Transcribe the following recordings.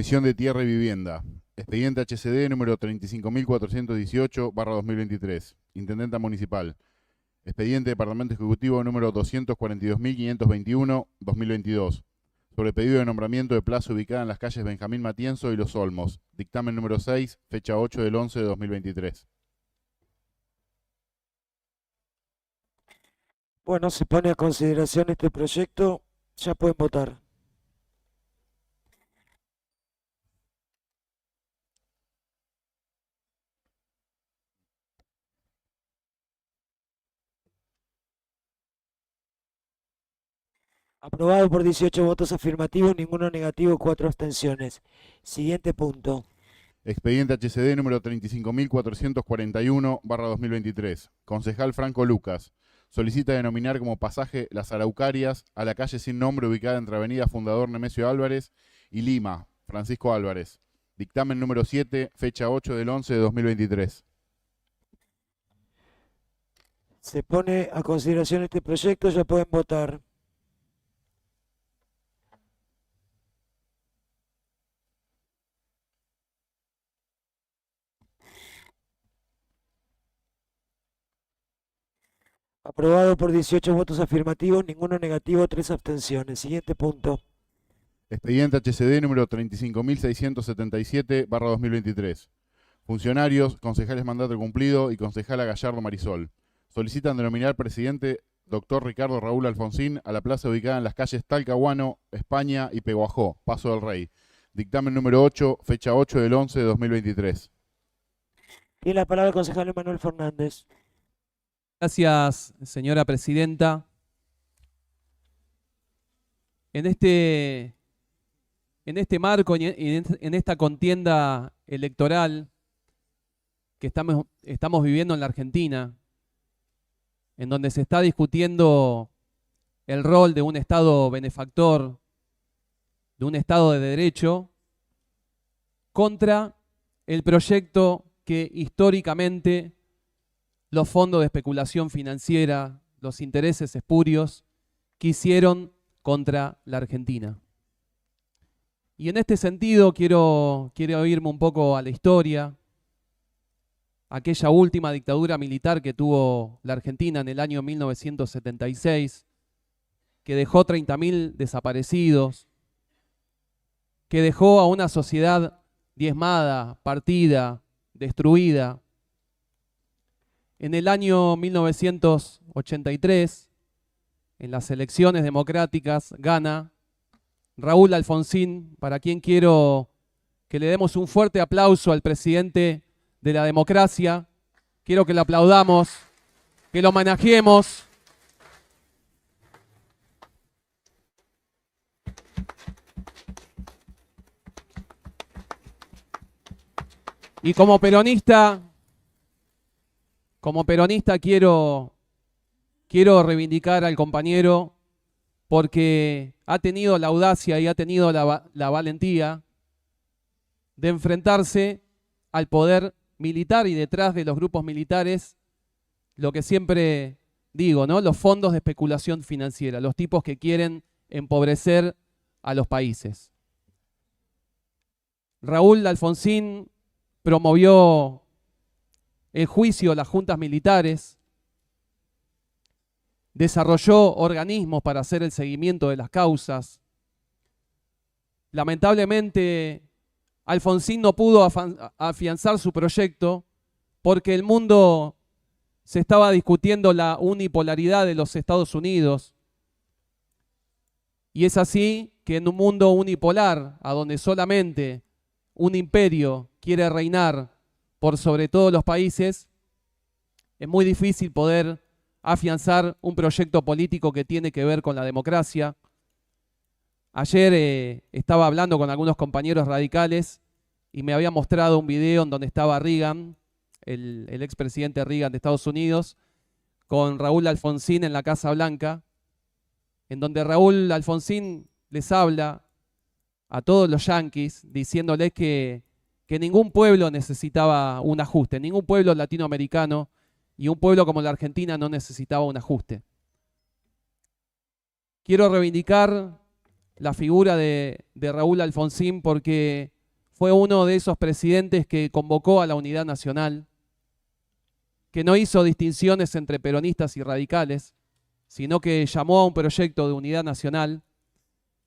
Comisión de Tierra y Vivienda. Expediente HCD número 35.418/2023. Intendenta Municipal. Expediente Departamento Ejecutivo número 242.521/2022. Sobre pedido de nombramiento de plaza ubicada en las calles Benjamín Matienzo y Los Olmos. Dictamen número 6, fecha 8/11/2023. Bueno, se pone a consideración este proyecto. Ya pueden votar. Aprobado por 18 votos afirmativos, ninguno negativo, 4 abstenciones. Siguiente punto. Expediente HCD número 35.441/2023. Concejal Franco Lucas. Solicita denominar como pasaje Las Araucarias a la calle sin nombre ubicada entre Avenida Fundador Nemesio Álvarez y Lima, Francisco Álvarez. Dictamen número 7, fecha 8/11/2023. Se pone a consideración este proyecto, ya pueden votar. Aprobado por 18 votos afirmativos, ninguno negativo, 3 abstenciones. Siguiente punto. Expediente HCD número 35.677/2023. Funcionarios, concejales mandato cumplido y concejala Gallardo Marisol. Solicitan denominar presidente Dr. Ricardo Raúl Alfonsín a la plaza ubicada en las calles Talcahuano, España y Peguajó, Paso del Rey. Dictamen número 8, fecha 8/11/2023. Tiene la palabra el concejal Manuel Fernández. Gracias, señora presidenta. En este marco y en esta contienda electoral que estamos viviendo en la Argentina, en donde se está discutiendo el rol de un Estado benefactor, de un Estado de derecho, contra el proyecto que históricamente los fondos de especulación financiera, los intereses espurios, quisieron contra la Argentina. Y en este sentido quiero irme un poco a la historia, aquella última dictadura militar que tuvo la Argentina en el año 1976, que dejó 30.000 desaparecidos, que dejó a una sociedad diezmada, partida, destruida. En el año 1983, en las elecciones democráticas, gana Raúl Alfonsín, para quien quiero que le demos un fuerte aplauso al presidente de la democracia. Quiero que lo aplaudamos, que lo homenajeemos. Y como peronista quiero reivindicar al compañero porque ha tenido la audacia y ha tenido la valentía de enfrentarse al poder militar y detrás de los grupos militares, lo que siempre digo, ¿no? Los fondos de especulación financiera, los tipos que quieren empobrecer a los países. Raúl Alfonsín promovió el juicio a las juntas militares, desarrolló organismos para hacer el seguimiento de las causas. Lamentablemente, Alfonsín no pudo afianzar su proyecto porque el mundo se estaba discutiendo la unipolaridad de los Estados Unidos. Y es así que en un mundo unipolar, a donde solamente un imperio quiere reinar por sobre todos los países, es muy difícil poder afianzar un proyecto político que tiene que ver con la democracia. Ayer estaba hablando con algunos compañeros radicales y me había mostrado un video en donde estaba Reagan, el expresidente Reagan de Estados Unidos, con Raúl Alfonsín en la Casa Blanca, en donde Raúl Alfonsín les habla a todos los yanquis diciéndoles que ningún pueblo necesitaba un ajuste, ningún pueblo latinoamericano y un pueblo como la Argentina no necesitaba un ajuste. Quiero reivindicar la figura de Raúl Alfonsín porque fue uno de esos presidentes que convocó a la unidad nacional, que no hizo distinciones entre peronistas y radicales, sino que llamó a un proyecto de unidad nacional,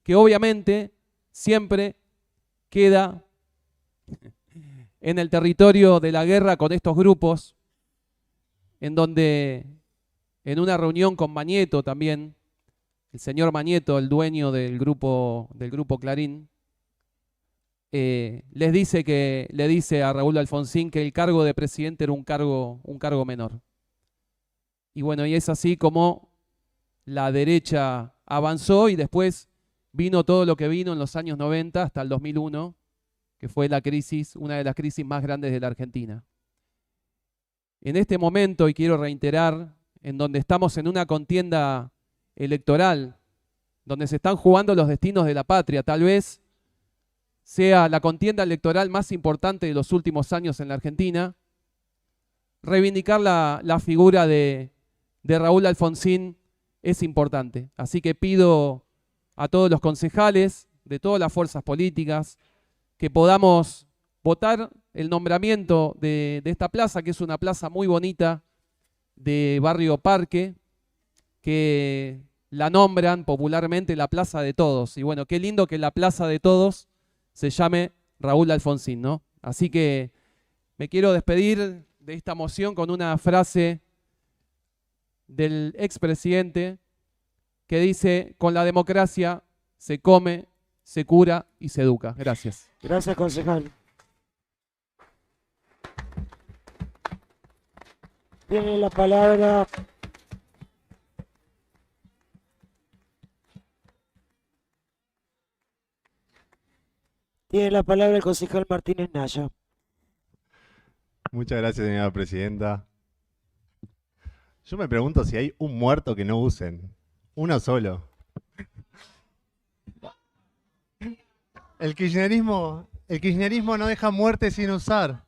que obviamente siempre queda en el territorio de la guerra con estos grupos, en donde en una reunión con Mañeto también, el señor Mañeto, el dueño del grupo Clarín, le dice a Raúl Alfonsín que el cargo de presidente era un cargo menor. Y bueno, y es así como la derecha avanzó y después vino todo lo que vino en los años 90 hasta el 2001, que fue la crisis, una de las crisis más grandes de la Argentina. En este momento, y quiero reiterar, en donde estamos en una contienda electoral, donde se están jugando los destinos de la patria, tal vez sea la contienda electoral más importante de los últimos años en la Argentina, reivindicar la figura de Raúl Alfonsín es importante. Así que pido a todos los concejales de todas las fuerzas políticas que podamos votar el nombramiento de esta plaza, que es una plaza muy bonita de Barrio Parque, que la nombran popularmente la Plaza de Todos. Y bueno, qué lindo que la Plaza de Todos se llame Raúl Alfonsín, ¿no? Así que me quiero despedir de esta moción con una frase del expresidente que dice: con la democracia se come, se cura y se educa. Gracias. Gracias, concejal. Tiene la palabra el concejal Martínez Naya. Muchas gracias, señora presidenta. Yo me pregunto si hay un muerto que no usen. Uno solo. El kirchnerismo no deja muerte sin usar.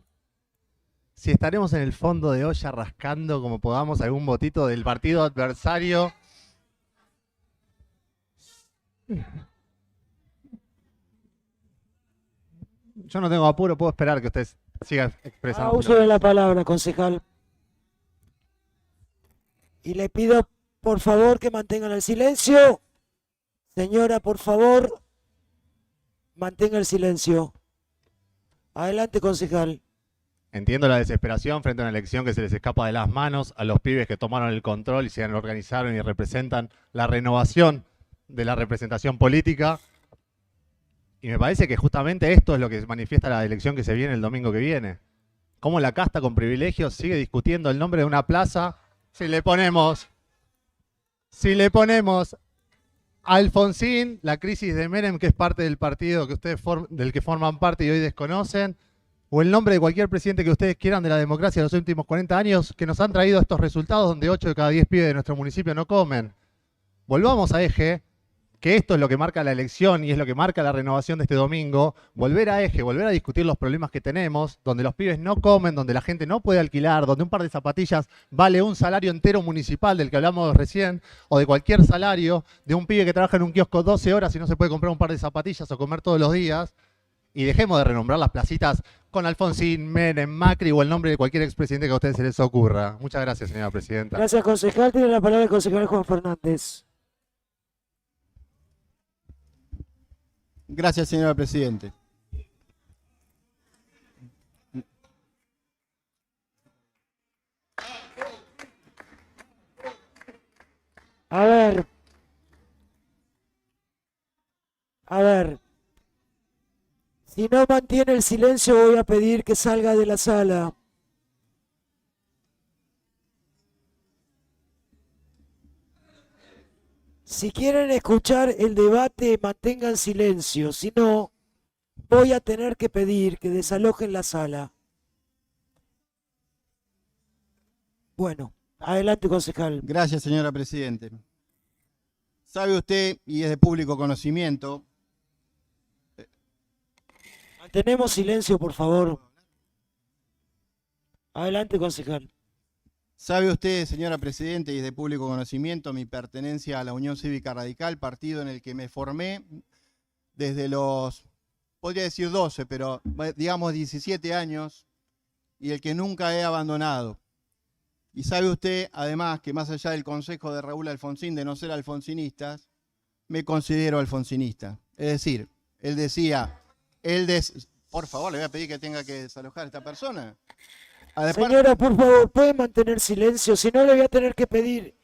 Si estaremos en el fondo de olla rascando como podamos algún votito del partido adversario. Yo no tengo apuro, puedo esperar que usted siga expresando. Uso de la palabra, concejal. Y le pido, por favor, que mantengan el silencio. Señora, por favor, mantenga el silencio. Adelante, concejal. Entiendo la desesperación frente a una elección que se les escapa de las manos a los pibes que tomaron el control y se organizaron y representan la renovación de la representación política. Y me parece que justamente esto es lo que manifiesta la elección que se viene el domingo que viene. Cómo la casta con privilegios sigue discutiendo el nombre de una plaza. Si le ponemos a Alfonsín, la crisis de Menem, que es parte del partido que ustedes del que forman parte y hoy desconocen, o el nombre de cualquier presidente que ustedes quieran de la democracia de los últimos 40 años, que nos han traído estos resultados donde 8 de cada 10 pibes de nuestro municipio no comen. Volvamos a Eje, que esto es lo que marca la elección y es lo que marca la renovación de este domingo. Volver a Eje, volver a discutir los problemas que tenemos, donde los pibes no comen, donde la gente no puede alquilar, donde un par de zapatillas vale un salario entero municipal del que hablamos recién, o de cualquier salario de un pibe que trabaja en un kiosco 12 horas y no se puede comprar un par de zapatillas o comer todos los días. Y dejemos de renombrar las placitas con Alfonsín, Menem, Macri o el nombre de cualquier expresidente que a ustedes se les ocurra. Muchas gracias, señora presidenta. Gracias, concejal. Tiene la palabra el concejal Juan Fernández. Gracias, señora presidente. A ver. Si no mantiene el silencio, voy a pedir que salga de la sala. Si quieren escuchar el debate, mantengan silencio. Si no, voy a tener que pedir que desalojen la sala. Bueno, adelante, concejal. Gracias, señora presidente. Sabe usted, y es de público conocimiento... Mantenemos silencio, por favor. Adelante, concejal. Sabe usted, señora presidente, y es de público conocimiento, mi pertenencia a la Unión Cívica Radical, partido en el que me formé desde los podría decir 12, pero digamos 17 años, y el que nunca he abandonado. Y sabe usted, además, que más allá del consejo de Raúl Alfonsín de no ser alfonsinistas, me considero alfonsinista. Es decir, él decía, por favor, le voy a pedir que tenga que desalojar a esta persona. Señora, por favor, ¿puede mantener silencio? Si no, le voy a tener que pedir.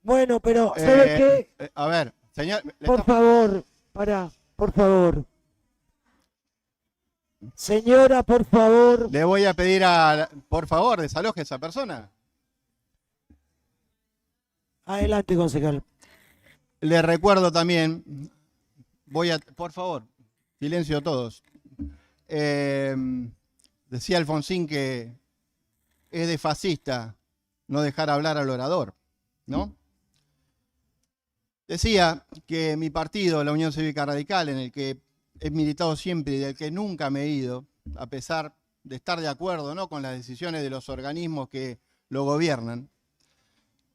Bueno, pero, ¿sabe qué? A ver, señor. Por favor, por favor. Señora, por favor. Le voy a pedir por favor, desaloje a esa persona. Adelante, concejal. Le recuerdo también, por favor, silencio todos. Decía Alfonsín que es de fascista no dejar hablar al orador, ¿no? Decía que mi partido, la Unión Cívica Radical, en el que he militado siempre y del que nunca me he ido, a pesar de estar de acuerdo, ¿no?, con las decisiones de los organismos que lo gobiernan,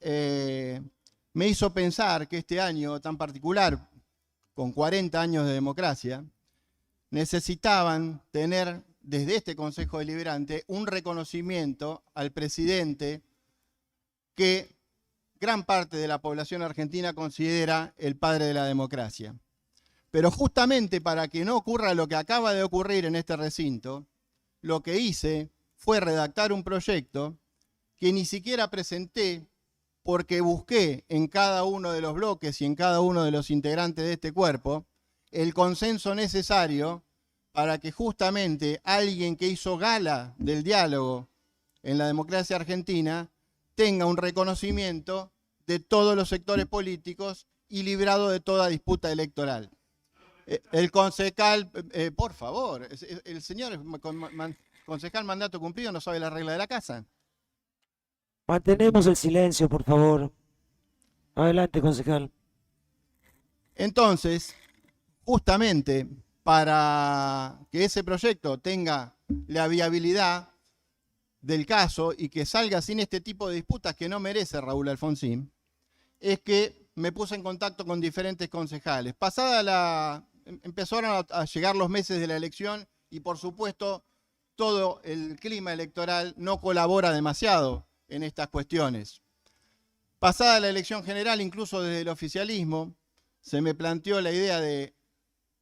me hizo pensar que este año tan particular, con 40 años de democracia, necesitaban tener desde este Consejo Deliberante un reconocimiento al presidente que gran parte de la población argentina considera el padre de la democracia. Pero justamente para que no ocurra lo que acaba de ocurrir en este recinto, lo que hice fue redactar un proyecto que ni siquiera presenté porque busqué en cada uno de los bloques y en cada uno de los integrantes de este cuerpo el consenso necesario para que justamente alguien que hizo gala del diálogo en la democracia argentina tenga un reconocimiento de todos los sectores políticos y librado de toda disputa electoral. El concejal, por favor, el señor concejal mandato cumplido no sabe la regla de la casa. Mantenemos el silencio, por favor. Adelante, concejal. Entonces, justamente para que ese proyecto tenga la viabilidad del caso y que salga sin este tipo de disputas que no merece Raúl Alfonsín, es que me puse en contacto con diferentes concejales. Empezaron a llegar los meses de la elección y por supuesto todo el clima electoral no colabora demasiado en estas cuestiones. Pasada la elección general, incluso desde el oficialismo, se me planteó la idea de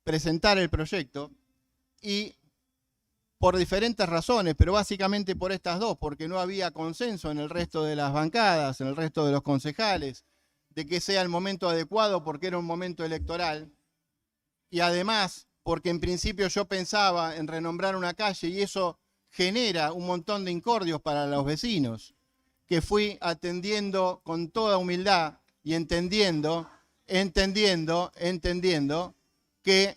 presentar el proyecto y por diferentes razones, pero básicamente por estas dos, porque no había consenso en el resto de las bancadas, en el resto de los concejales, de que sea el momento adecuado porque era un momento electoral, y además porque en principio yo pensaba en renombrar una calle y eso genera un montón de incordios para los vecinos, que fui atendiendo con toda humildad y entendiendo que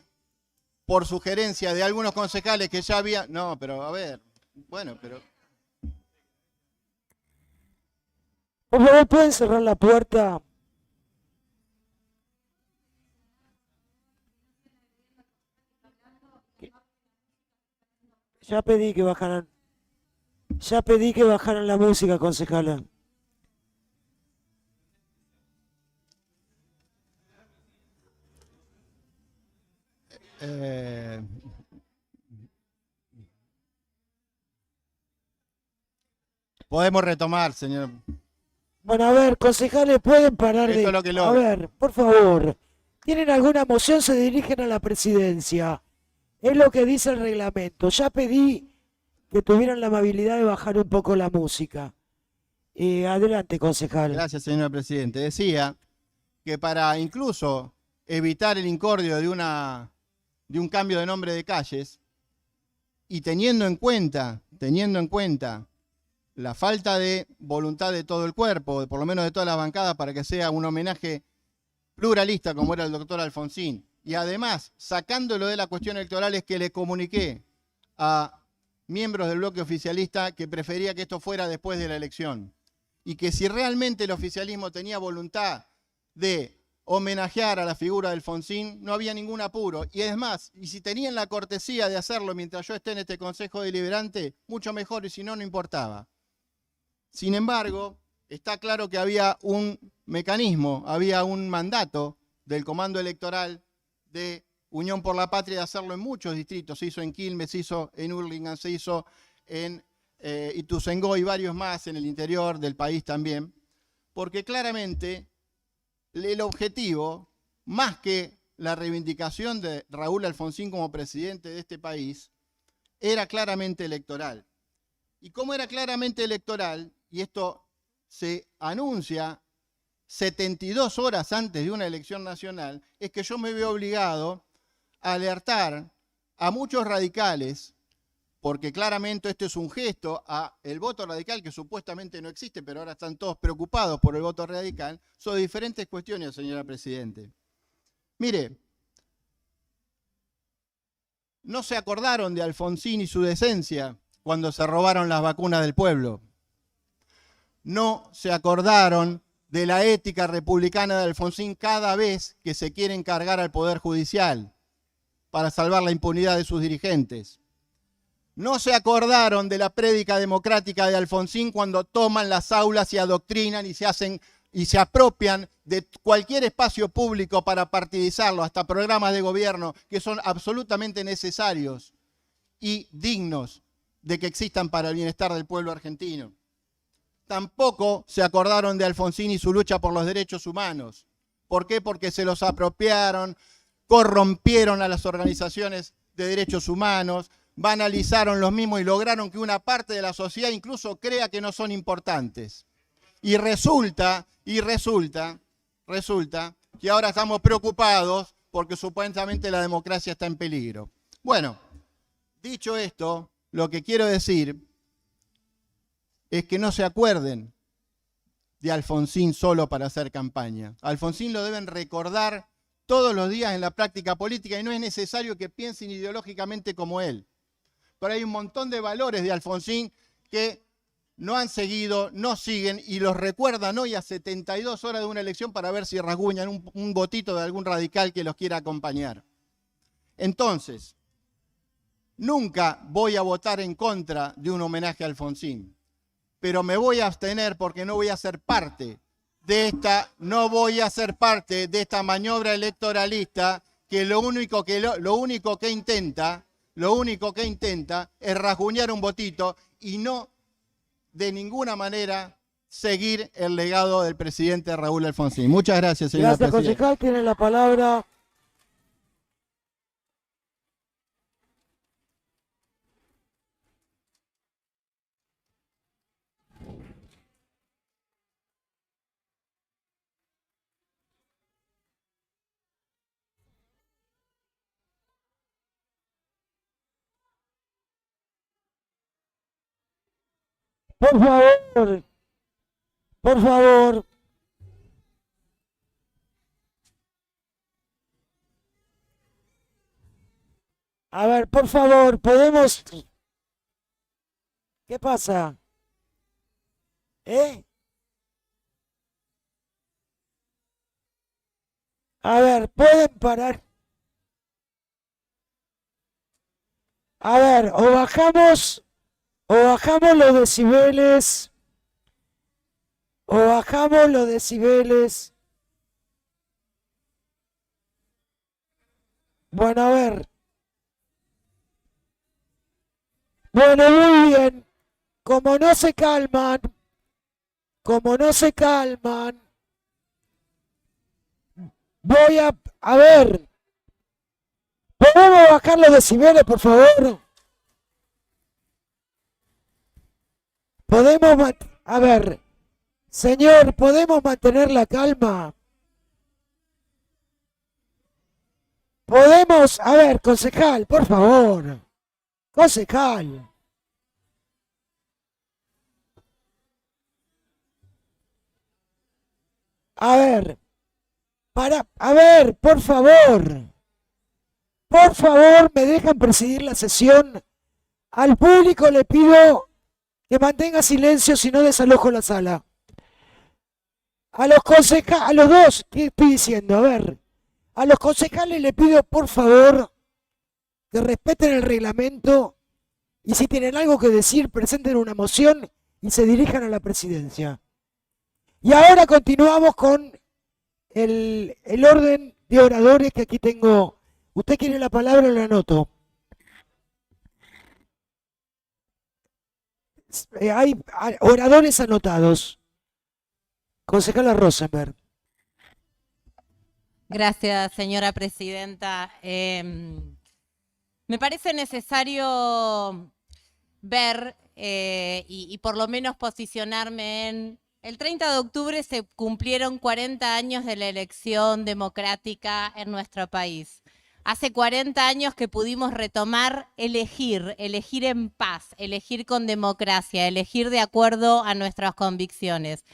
por sugerencia de algunos concejales que ya había... No, pero a ver, bueno, pero... Por favor, ¿pueden cerrar la puerta? Ya pedí que bajaran la música, concejala. Podemos retomar, señor. Bueno, a ver, concejales, pueden parar Esto de... es lo que A logra. ver, por favor. ¿Tienen alguna moción? Se dirigen a la presidencia. Es lo que dice el reglamento. Ya pedí que tuvieran la amabilidad de bajar un poco la música. Adelante, concejal. Gracias, señor presidente. Decía que para incluso evitar el incordio de un cambio de nombre de calles y teniendo en cuenta la falta de voluntad de todo el cuerpo, por lo menos de todas las bancadas, para que sea un homenaje pluralista como era el doctor Alfonsín, y además sacándolo de la cuestión electoral, es que le comuniqué a miembros del bloque oficialista que prefería que esto fuera después de la elección y que si realmente el oficialismo tenía voluntad de homenajear a la figura de Alfonsín, no había ningún apuro. Y es más, y si tenían la cortesía de hacerlo mientras yo esté en este Consejo Deliberante, mucho mejor, y si no, no importaba. Sin embargo, está claro que había un mecanismo, había un mandato del comando electoral de Unión por la Patria de hacerlo en muchos distritos. Se hizo en Quilmes, se hizo en Hurlingham, se hizo en Ituzaingó y varios más en el interior del país también. Porque claramente el objetivo, más que la reivindicación de Raúl Alfonsín como presidente de este país, era claramente electoral. Y como era claramente electoral, y esto se anuncia 72 horas antes de una elección nacional, es que yo me veo obligado a alertar a muchos radicales, porque claramente esto es un gesto a el voto radical, que supuestamente no existe, pero ahora están todos preocupados por el voto radical, sobre diferentes cuestiones, señora Presidente. Mire, no se acordaron de Alfonsín y su decencia cuando se robaron las vacunas del pueblo. No se acordaron de la ética republicana de Alfonsín cada vez que se quieren cargar al Poder Judicial para salvar la impunidad de sus dirigentes. No se acordaron de la prédica democrática de Alfonsín cuando toman las aulas y adoctrinan y se apropian de cualquier espacio público para partidizarlo, hasta programas de gobierno que son absolutamente necesarios y dignos de que existan para el bienestar del pueblo argentino. Tampoco se acordaron de Alfonsín y su lucha por los derechos humanos. ¿Por qué? Porque se los apropiaron, corrompieron a las organizaciones de derechos humanos, banalizaron los mismos y lograron que una parte de la sociedad incluso crea que no son importantes. Y resulta que ahora estamos preocupados porque supuestamente la democracia está en peligro. Bueno, dicho esto, lo que quiero decir es que no se acuerden de Alfonsín solo para hacer campaña. Alfonsín lo deben recordar todos los días en la práctica política y no es necesario que piensen ideológicamente como él. Pero hay un montón de valores de Alfonsín que no han seguido, no siguen y los recuerdan hoy a 72 horas de una elección para ver si rasguñan un votito de algún radical que los quiera acompañar. Entonces, nunca voy a votar en contra de un homenaje a Alfonsín, pero me voy a abstener porque no voy a ser parte de esta maniobra electoralista que lo único que intenta es rasguñar un votito y no de ninguna manera seguir el legado del presidente Raúl Alfonsín. Muchas gracias, señora Gracias, presidenta. concejal. Tiene la palabra. Por favor, por favor. A ver, por favor, podemos... ¿Qué pasa? A ver, ¿pueden parar? A ver, o bajamos los decibeles, Bueno, a ver. Bueno, muy bien. Como no se calman, voy a ver. ¿Podemos bajar los decibeles, por favor? A ver, señor, ¿podemos mantener la calma? Podemos, a ver, concejal, por favor. Concejal. A ver, por favor. Por favor, me dejan presidir la sesión. Al público le pido que mantenga silencio, si no desalojo la sala. A los dos, ¿qué estoy diciendo? A ver, a los concejales le pido, por favor, que respeten el reglamento y si tienen algo que decir, presenten una moción y se dirijan a la presidencia. Y ahora continuamos con el orden de oradores, que aquí tengo ¿Usted quiere la palabra o la anoto? Hay oradores anotados. Concejala Rosenberg. Gracias, señora presidenta. Me parece necesario ver y por lo menos posicionarme en... El 30 de octubre se cumplieron 40 años de la elección democrática en nuestro país. Hace 40 años que pudimos retomar elegir en paz, elegir con democracia, elegir de acuerdo a nuestras convicciones.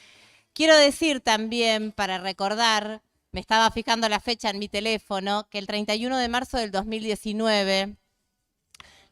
Quiero decir también, para recordar, me estaba fijando la fecha en mi teléfono, que el 31 de marzo del 2019,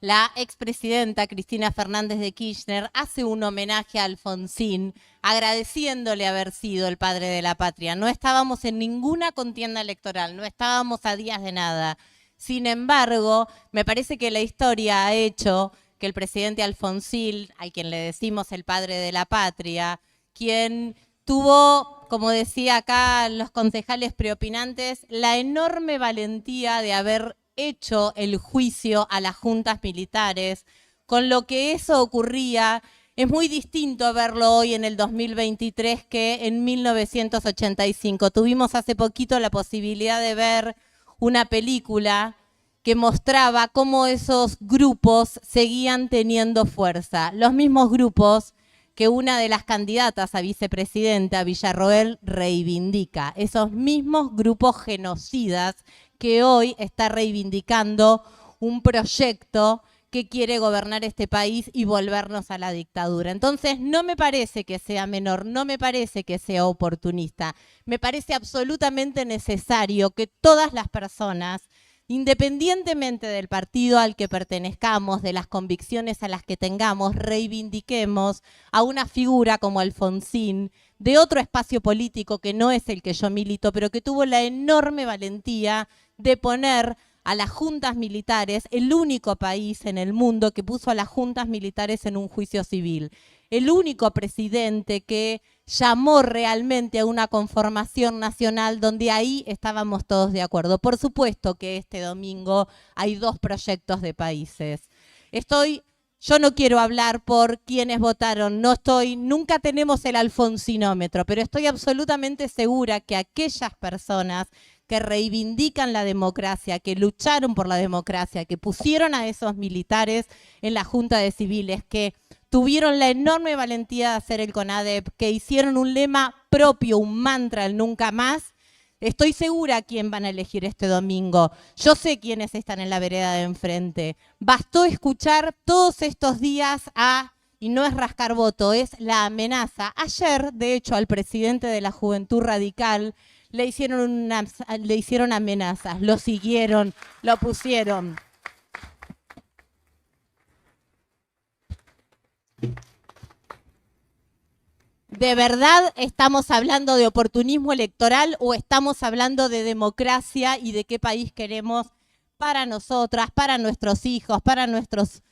la expresidenta Cristina Fernández de Kirchner hace un homenaje a Alfonsín, agradeciéndole haber sido el padre de la patria. No estábamos en ninguna contienda electoral, no estábamos a días de nada. Sin embargo, me parece que la historia ha hecho que el presidente Alfonsín, a quien le decimos el padre de la patria, quien tuvo, como decía acá los concejales preopinantes, la enorme valentía de haber hecho el juicio a las juntas militares, con lo que eso ocurría. Es muy distinto verlo hoy en el 2023 que en 1985. Tuvimos hace poquito la posibilidad de ver una película que mostraba cómo esos grupos seguían teniendo fuerza. Los mismos grupos que una de las candidatas a vicepresidenta, Villarroel, reivindica. Esos mismos grupos genocidas que hoy está reivindicando un proyecto que quiere gobernar este país y volvernos a la dictadura. Entonces, no me parece que sea menor, no me parece que sea oportunista. Me parece absolutamente necesario que todas las personas, independientemente del partido al que pertenezcamos, de las convicciones a las que tengamos, reivindiquemos a una figura como Alfonsín, de otro espacio político que no es el que yo milito, pero que tuvo la enorme valentía de poner a las juntas militares, el único país en el mundo que puso a las juntas militares en un juicio civil, el único presidente que llamó realmente a una conformación nacional donde ahí estábamos todos de acuerdo. Por supuesto que este domingo hay dos proyectos de países. Yo no quiero hablar por quienes votaron, nunca tenemos el alfonsinómetro, pero estoy absolutamente segura que aquellas personas que reivindican la democracia, que lucharon por la democracia, que pusieron a esos militares en la Junta de Civiles, que tuvieron la enorme valentía de hacer el CONADEP, que hicieron un lema propio, un mantra, el nunca más. Estoy segura quién van a elegir este domingo. Yo sé quiénes están en la vereda de enfrente. Bastó escuchar todos estos días y no es rascar voto, es la amenaza. Ayer, de hecho, al presidente de la Juventud Radical le hicieron amenazas, lo siguieron, lo pusieron. ¿De verdad estamos hablando de oportunismo electoral o estamos hablando de democracia y de qué país queremos para nosotras, para nuestros hijos, para nuestras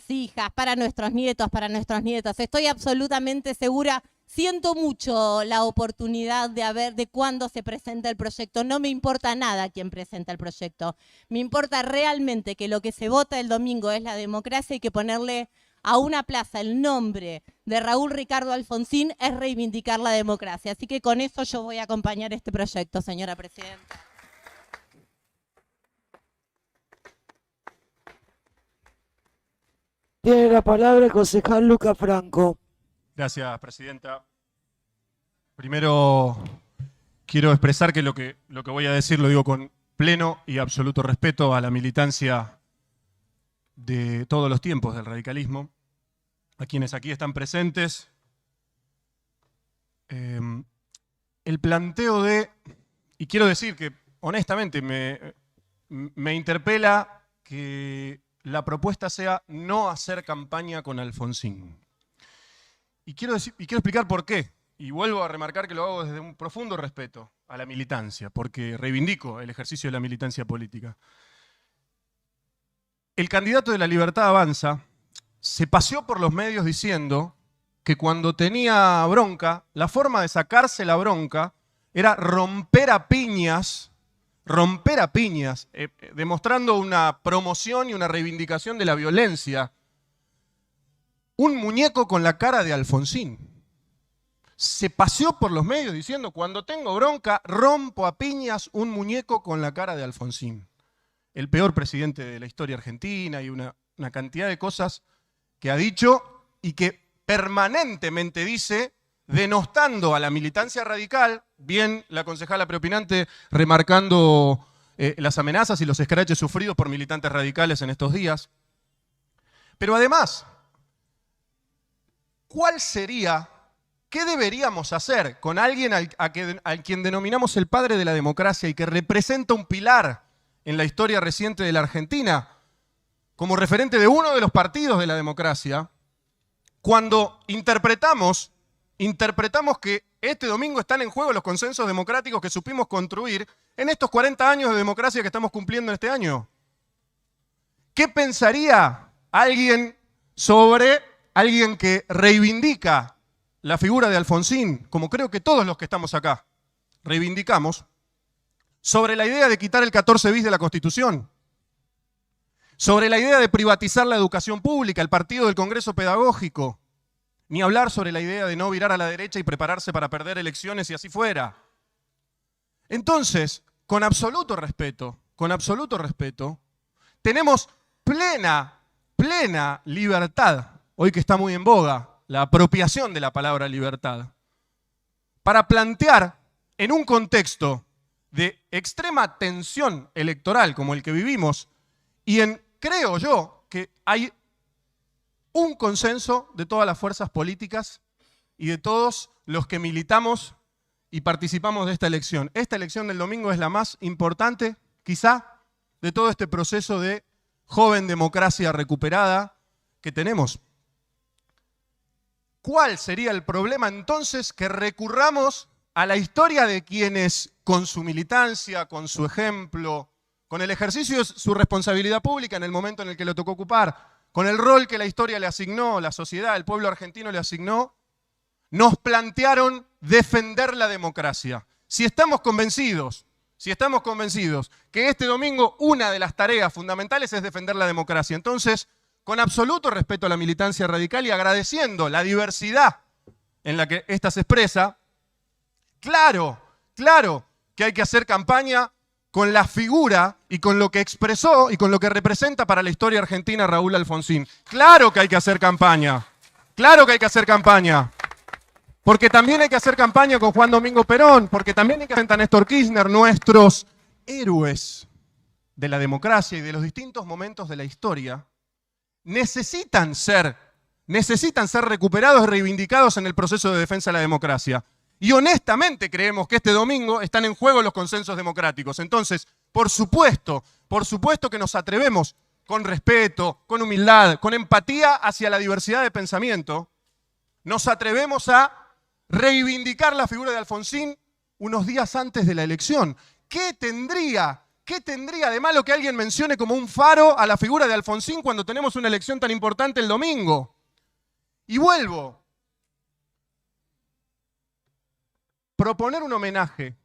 hijas, para nuestros nietos, para nuestros nietos? Estoy absolutamente segura. Siento mucho la oportunidad de cuándo se presenta el proyecto. No me importa nada quién presenta el proyecto. Me importa realmente que lo que se vota el domingo es la democracia y que ponerle a una plaza el nombre de Raúl Ricardo Alfonsín es reivindicar la democracia. Así que con eso yo voy a acompañar este proyecto, señora presidenta. Tiene la palabra el concejal Luca Franco. Gracias, presidenta. Primero quiero expresar que lo que voy a decir lo digo con pleno y absoluto respeto a la militancia de todos los tiempos del radicalismo, a quienes aquí están presentes. El planteo y quiero decir que honestamente me interpela que la propuesta sea no hacer campaña con Alfonsín. Y quiero explicar por qué. Y vuelvo a remarcar que lo hago desde un profundo respeto a la militancia, porque reivindico el ejercicio de la militancia política. El candidato de La Libertad Avanza se paseó por los medios diciendo que cuando tenía bronca, la forma de sacarse la bronca era romper a piñas romper a piñas, demostrando una promoción y una reivindicación de la violencia, un muñeco con la cara de Alfonsín. Se paseó por los medios diciendo, cuando tengo bronca, rompo a piñas un muñeco con la cara de Alfonsín. El peor presidente de la historia argentina y una cantidad de cosas que ha dicho y que permanentemente dice, denostando a la militancia radical, bien la concejala preopinante remarcando las amenazas y los escraches sufridos por militantes radicales en estos días. Pero además, ¿cuál sería, qué deberíamos hacer con alguien a quien denominamos el padre de la democracia y que representa un pilar en la historia reciente de la Argentina, como referente de uno de los partidos de la democracia, cuando interpretamos que este domingo están en juego los consensos democráticos que supimos construir en estos 40 años de democracia que estamos cumpliendo este año? ¿Qué pensaría alguien sobre alguien que reivindica la figura de Alfonsín, como creo que todos los que estamos acá reivindicamos, sobre la idea de quitar el 14 bis de la Constitución, sobre la idea de privatizar la educación pública, el partido del Congreso Pedagógico, ni hablar sobre la idea de no virar a la derecha y prepararse para perder elecciones y así fuera? Entonces, con absoluto respeto, tenemos plena libertad, hoy que está muy en boga la apropiación de la palabra libertad, para plantear en un contexto de extrema tensión electoral como el que vivimos, y creo yo que hay un consenso de todas las fuerzas políticas y de todos los que militamos y participamos de esta elección. Esta elección del domingo es la más importante, quizá, de todo este proceso de joven democracia recuperada que tenemos. ¿Cuál sería el problema entonces que recurramos a la historia de quienes con su militancia, con su ejemplo, con el ejercicio de su responsabilidad pública en el momento en el que le tocó ocupar, con el rol que la historia le asignó, la sociedad, el pueblo argentino le asignó, nos plantearon defender la democracia? Si estamos convencidos que este domingo una de las tareas fundamentales es defender la democracia, entonces, con absoluto respeto a la militancia radical y agradeciendo la diversidad en la que ésta se expresa, claro que hay que hacer campaña con la figura y con lo que expresó y con lo que representa para la historia argentina Raúl Alfonsín. Claro que hay que hacer campaña. Porque también hay que hacer campaña con Juan Domingo Perón, porque también hay que hacer a Néstor Kirchner, nuestros héroes de la democracia y de los distintos momentos de la historia, necesitan ser recuperados y reivindicados en el proceso de defensa de la democracia. Y honestamente creemos que este domingo están en juego los consensos democráticos. Entonces, por supuesto que nos atrevemos con respeto, con humildad, con empatía hacia la diversidad de pensamiento, nos atrevemos a reivindicar la figura de Alfonsín unos días antes de la elección. ¿Qué tendría de malo que alguien mencione como un faro a la figura de Alfonsín cuando tenemos una elección tan importante el domingo? Y vuelvo. Proponer un homenaje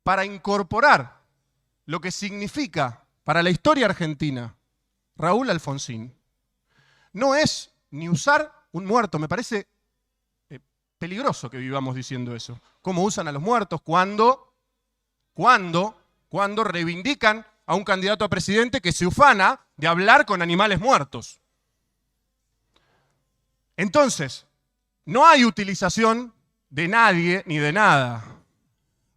para incorporar lo que significa para la historia argentina Raúl Alfonsín, no es ni usar un muerto. Me parece peligroso que vivamos diciendo eso. ¿Cómo usan a los muertos cuando reivindican a un candidato a presidente que se ufana de hablar con animales muertos? Entonces, no hay utilización de nadie ni de nada.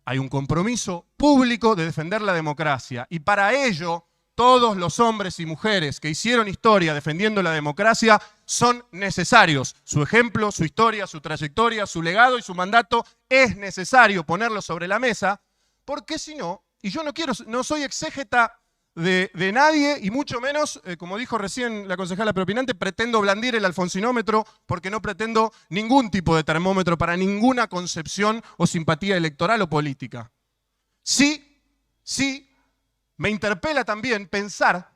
Hay un compromiso público de defender la democracia. Y para ello, todos los hombres y mujeres que hicieron historia defendiendo la democracia son necesarios. Su ejemplo, su historia, su trayectoria, su legado y su mandato es necesario ponerlo sobre la mesa, porque si no, y yo no soy exégeta de nadie, y mucho menos, como dijo recién la concejala preopinante, pretendo blandir el alfonsinómetro, porque no pretendo ningún tipo de termómetro para ninguna concepción o simpatía electoral o política. Sí, me interpela también pensar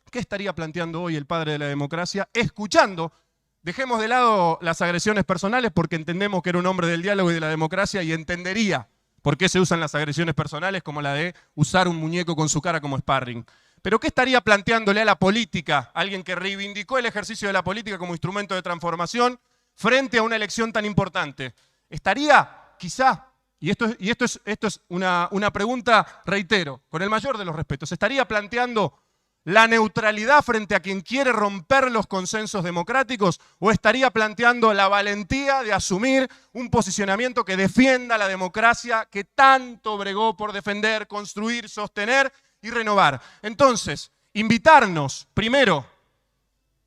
qué estaría planteando hoy el padre de la democracia, escuchando, dejemos de lado las agresiones personales porque entendemos que era un hombre del diálogo y de la democracia y entendería por qué se usan las agresiones personales como la de usar un muñeco con su cara como sparring. Pero ¿qué estaría planteándole a la política, alguien que reivindicó el ejercicio de la política como instrumento de transformación, frente a una elección tan importante? Estaría, quizá, y esto es una pregunta, reitero, con el mayor de los respetos, ¿estaría planteando la neutralidad frente a quien quiere romper los consensos democráticos? ¿O estaría planteando la valentía de asumir un posicionamiento que defienda la democracia que tanto bregó por defender, construir, sostener y renovar? Entonces, invitarnos, primero,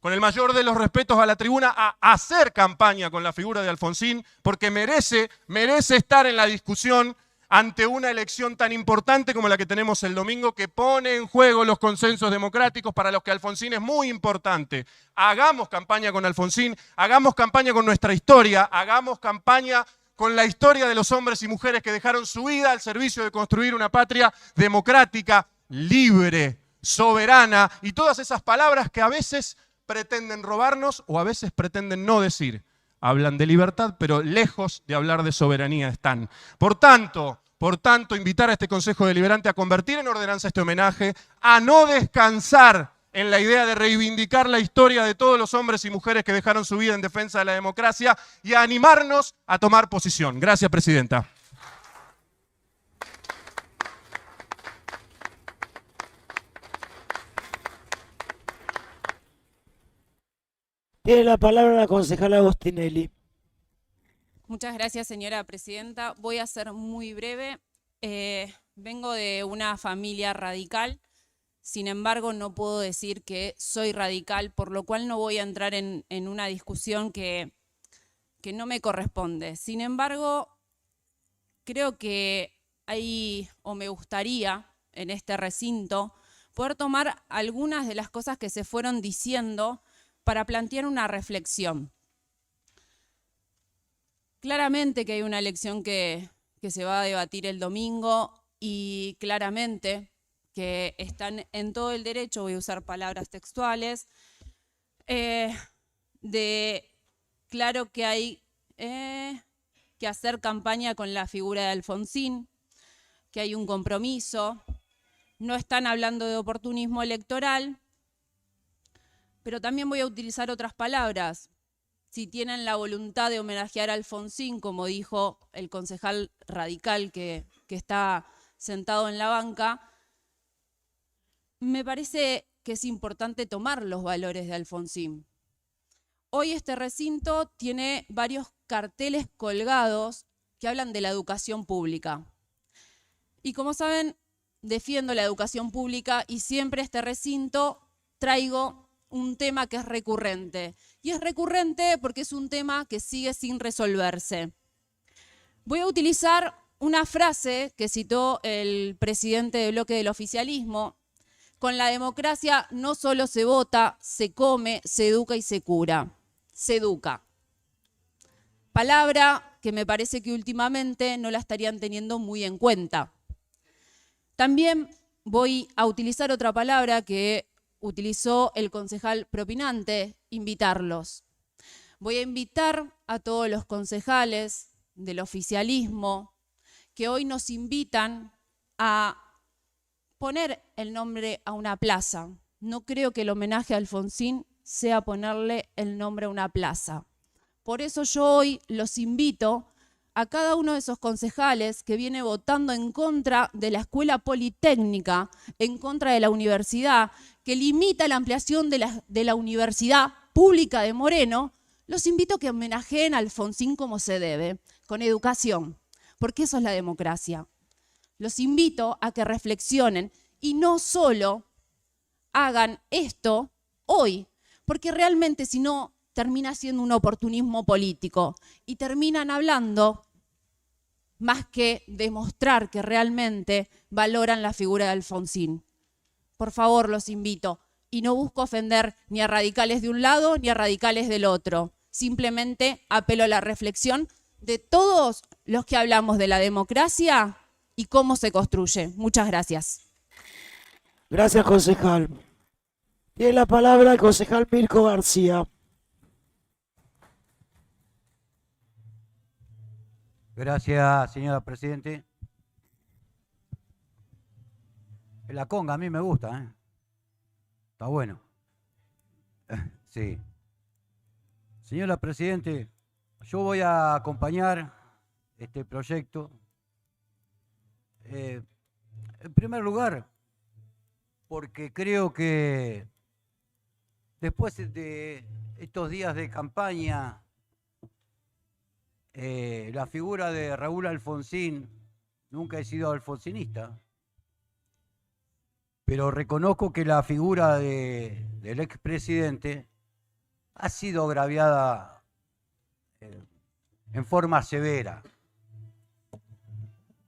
con el mayor de los respetos a la tribuna, a hacer campaña con la figura de Alfonsín, porque merece estar en la discusión ante una elección tan importante como la que tenemos el domingo, que pone en juego los consensos democráticos, para los que Alfonsín es muy importante. Hagamos campaña con Alfonsín, hagamos campaña con nuestra historia, hagamos campaña con la historia de los hombres y mujeres que dejaron su vida al servicio de construir una patria democrática, libre, soberana, y todas esas palabras que a veces pretenden robarnos o a veces pretenden no decir. Hablan de libertad, pero lejos de hablar de soberanía están. Por tanto, invitar a este Consejo Deliberante a convertir en ordenanza este homenaje, a no descansar en la idea de reivindicar la historia de todos los hombres y mujeres que dejaron su vida en defensa de la democracia, y a animarnos a tomar posición. Gracias, Presidenta. Tiene la palabra la concejala Agostinelli. Muchas gracias, señora presidenta. Voy a ser muy breve. Vengo de una familia radical, sin embargo no puedo decir que soy radical, por lo cual no voy a entrar en una discusión que no me corresponde. Sin embargo, creo que me gustaría en este recinto poder tomar algunas de las cosas que se fueron diciendo para plantear una reflexión. Claramente que hay una elección que se va a debatir el domingo, y claramente que están en todo el derecho, voy a usar palabras textuales, claro que hay que hacer campaña con la figura de Alfonsín, que hay un compromiso, no están hablando de oportunismo electoral, pero también voy a utilizar otras palabras. Si tienen la voluntad de homenajear a Alfonsín, como dijo el concejal radical que está sentado en la banca, me parece que es importante tomar los valores de Alfonsín. Hoy este recinto tiene varios carteles colgados que hablan de la educación pública. Y como saben, defiendo la educación pública, y siempre a este recinto traigo un tema que es recurrente. Y es recurrente porque es un tema que sigue sin resolverse. Voy a utilizar una frase que citó el presidente del bloque del oficialismo: con la democracia no solo se vota, se come, se educa y se cura. Se educa. Palabra que me parece que últimamente no la estarían teniendo muy en cuenta. También voy a utilizar otra palabra que utilizó el concejal propinante: invitarlos. Voy a invitar a todos los concejales del oficialismo que hoy nos invitan a poner el nombre a una plaza. No creo que el homenaje a Alfonsín sea ponerle el nombre a una plaza. Por eso yo hoy los invito a cada uno de esos concejales que viene votando en contra de la escuela politécnica, en contra de la universidad, que limita la ampliación de la universidad pública de Moreno, los invito a que homenajeen a Alfonsín como se debe, con educación, porque eso es la democracia. Los invito a que reflexionen y no solo hagan esto hoy, porque realmente si no termina siendo un oportunismo político y terminan hablando más que demostrar que realmente valoran la figura de Alfonsín. Por favor, los invito. Y no busco ofender ni a radicales de un lado ni a radicales del otro. Simplemente apelo a la reflexión de todos los que hablamos de la democracia y cómo se construye. Muchas gracias. Gracias, concejal. Tiene la palabra el concejal Mirko García. Gracias, señora Presidente. La conga a mí me gusta, ¿eh? Está bueno. Sí. Señora Presidente, yo voy a acompañar este proyecto. En primer lugar, porque creo que después de estos días de campaña, la figura de Raúl Alfonsín, nunca he sido alfonsinista, pero reconozco que la figura del expresidente ha sido agraviada en forma severa.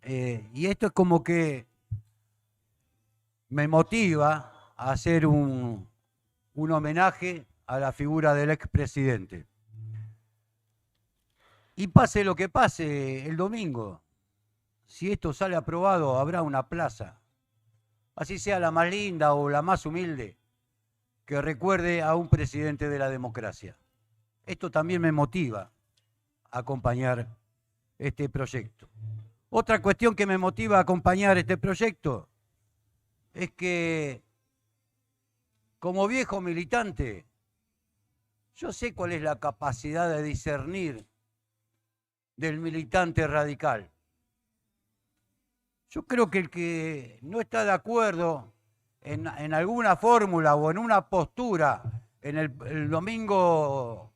Y esto es como que me motiva a hacer un homenaje a la figura del expresidente. Y pase lo que pase el domingo, si esto sale aprobado, habrá una plaza, así sea la más linda o la más humilde, que recuerde a un presidente de la democracia. Esto también me motiva a acompañar este proyecto. Otra cuestión que me motiva a acompañar este proyecto es que, como viejo militante, yo sé cuál es la capacidad de discernir del militante radical. Yo creo que el que no está de acuerdo en alguna fórmula o en una postura en el domingo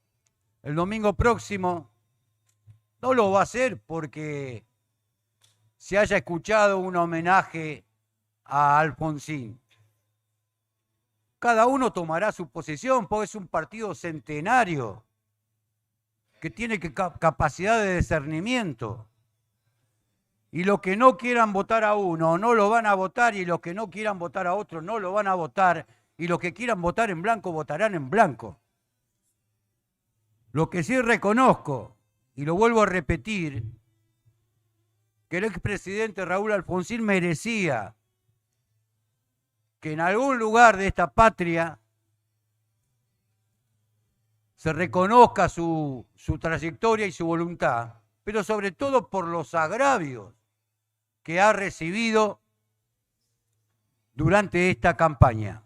próximo, no lo va a hacer porque se haya escuchado un homenaje a Alfonsín. Cada uno tomará su posición porque es un partido centenario que tiene capacidad de discernimiento. Y los que no quieran votar a uno no lo van a votar, y los que no quieran votar a otro no lo van a votar, y los que quieran votar en blanco votarán en blanco. Lo que sí reconozco, y lo vuelvo a repetir, que el expresidente Raúl Alfonsín merecía que en algún lugar de esta patria se reconozca su trayectoria y su voluntad, pero sobre todo por los agravios que ha recibido durante esta campaña.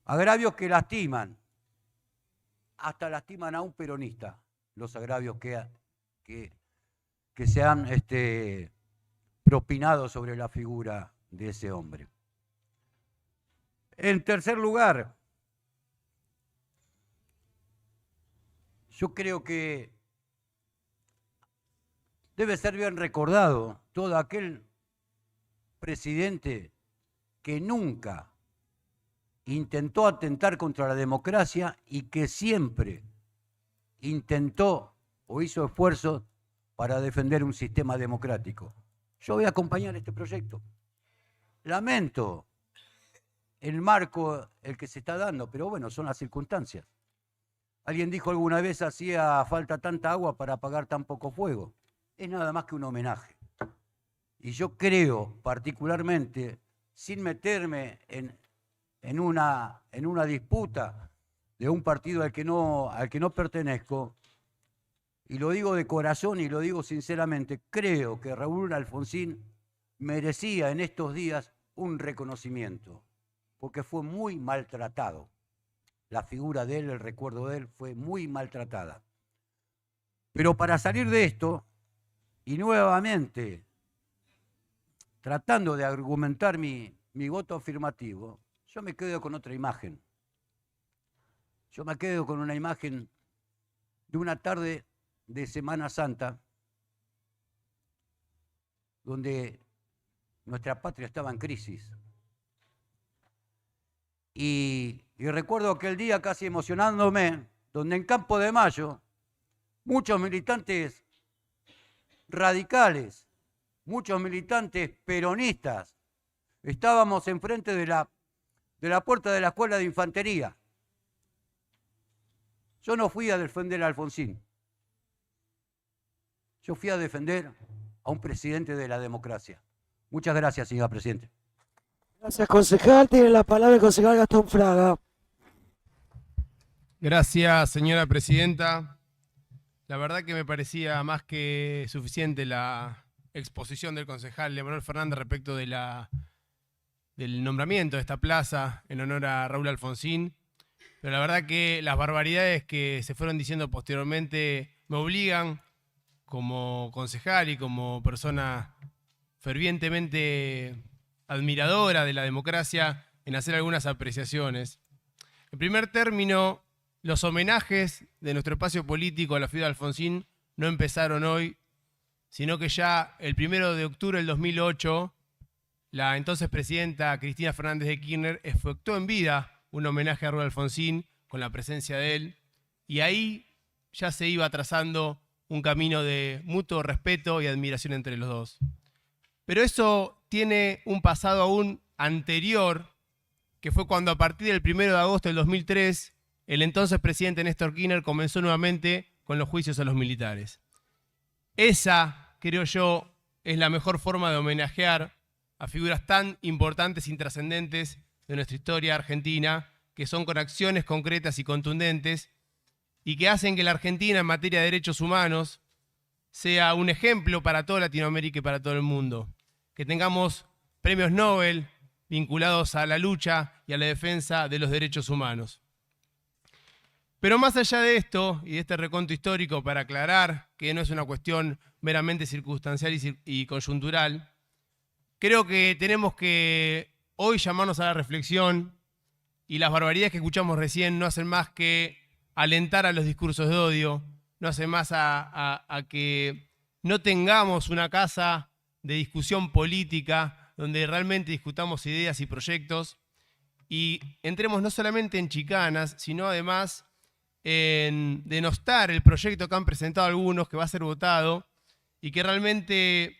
Agravios que lastiman, hasta lastiman a un peronista, los agravios que se han propinado sobre la figura de ese hombre. En tercer lugar, yo creo que debe ser bien recordado todo aquel presidente que nunca intentó atentar contra la democracia y que siempre intentó o hizo esfuerzos para defender un sistema democrático. Yo voy a acompañar este proyecto. Lamento el marco el que se está dando, pero bueno, son las circunstancias. Alguien dijo alguna vez: hacía falta tanta agua para apagar tan poco fuego. Es nada más que un homenaje. Y yo creo, particularmente, sin meterme en una disputa de un partido al que no pertenezco, y lo digo de corazón y lo digo sinceramente, creo que Raúl Alfonsín merecía en estos días un reconocimiento, porque fue muy maltratado. La figura de él, el recuerdo de él, fue muy maltratada. Pero para salir de esto, y nuevamente tratando de argumentar mi voto afirmativo, yo me quedo con otra imagen. Yo me quedo con una imagen de una tarde de Semana Santa, donde nuestra patria estaba en crisis. Y recuerdo aquel día casi emocionándome, donde en Campo de Mayo, muchos militantes radicales, muchos militantes peronistas, estábamos enfrente de la puerta de la escuela de infantería. Yo no fui a defender a Alfonsín. Yo fui a defender a un presidente de la democracia. Muchas gracias, señora Presidente. Gracias, concejal. Tiene la palabra el concejal Gastón Fraga. Gracias, señora Presidenta. La verdad que me parecía más que suficiente la exposición del concejal Leonel Fernández respecto de la del nombramiento de esta plaza en honor a Raúl Alfonsín, pero la verdad que las barbaridades que se fueron diciendo posteriormente me obligan, como concejal y como persona fervientemente admiradora de la democracia, en hacer algunas apreciaciones. En primer término, los homenajes de nuestro espacio político a la figura de Alfonsín no empezaron hoy, sino que ya el 1 de octubre del 2008, la entonces presidenta Cristina Fernández de Kirchner efectuó en vida un homenaje a Raúl Alfonsín con la presencia de él, y ahí ya se iba trazando un camino de mutuo respeto y admiración entre los dos. Pero eso tiene un pasado aún anterior, que fue cuando a partir del 1 de agosto del 2003, el entonces presidente Néstor Kirchner comenzó nuevamente con los juicios a los militares. Esa, creo yo, es la mejor forma de homenajear a figuras tan importantes y trascendentes de nuestra historia argentina, que son con acciones concretas y contundentes, y que hacen que la Argentina en materia de derechos humanos sea un ejemplo para toda Latinoamérica y para todo el mundo. Que tengamos premios Nobel vinculados a la lucha y a la defensa de los derechos humanos. Pero más allá de esto y de este recuento histórico, para aclarar que no es una cuestión meramente circunstancial y coyuntural, creo que tenemos que hoy llamarnos a la reflexión, y las barbaridades que escuchamos recién no hacen más que alentar a los discursos de odio, no hacen más a que no tengamos una casa de discusión política donde realmente discutamos ideas y proyectos y entremos no solamente en chicanas, sino además en denostar el proyecto que han presentado algunos, que va a ser votado, y que realmente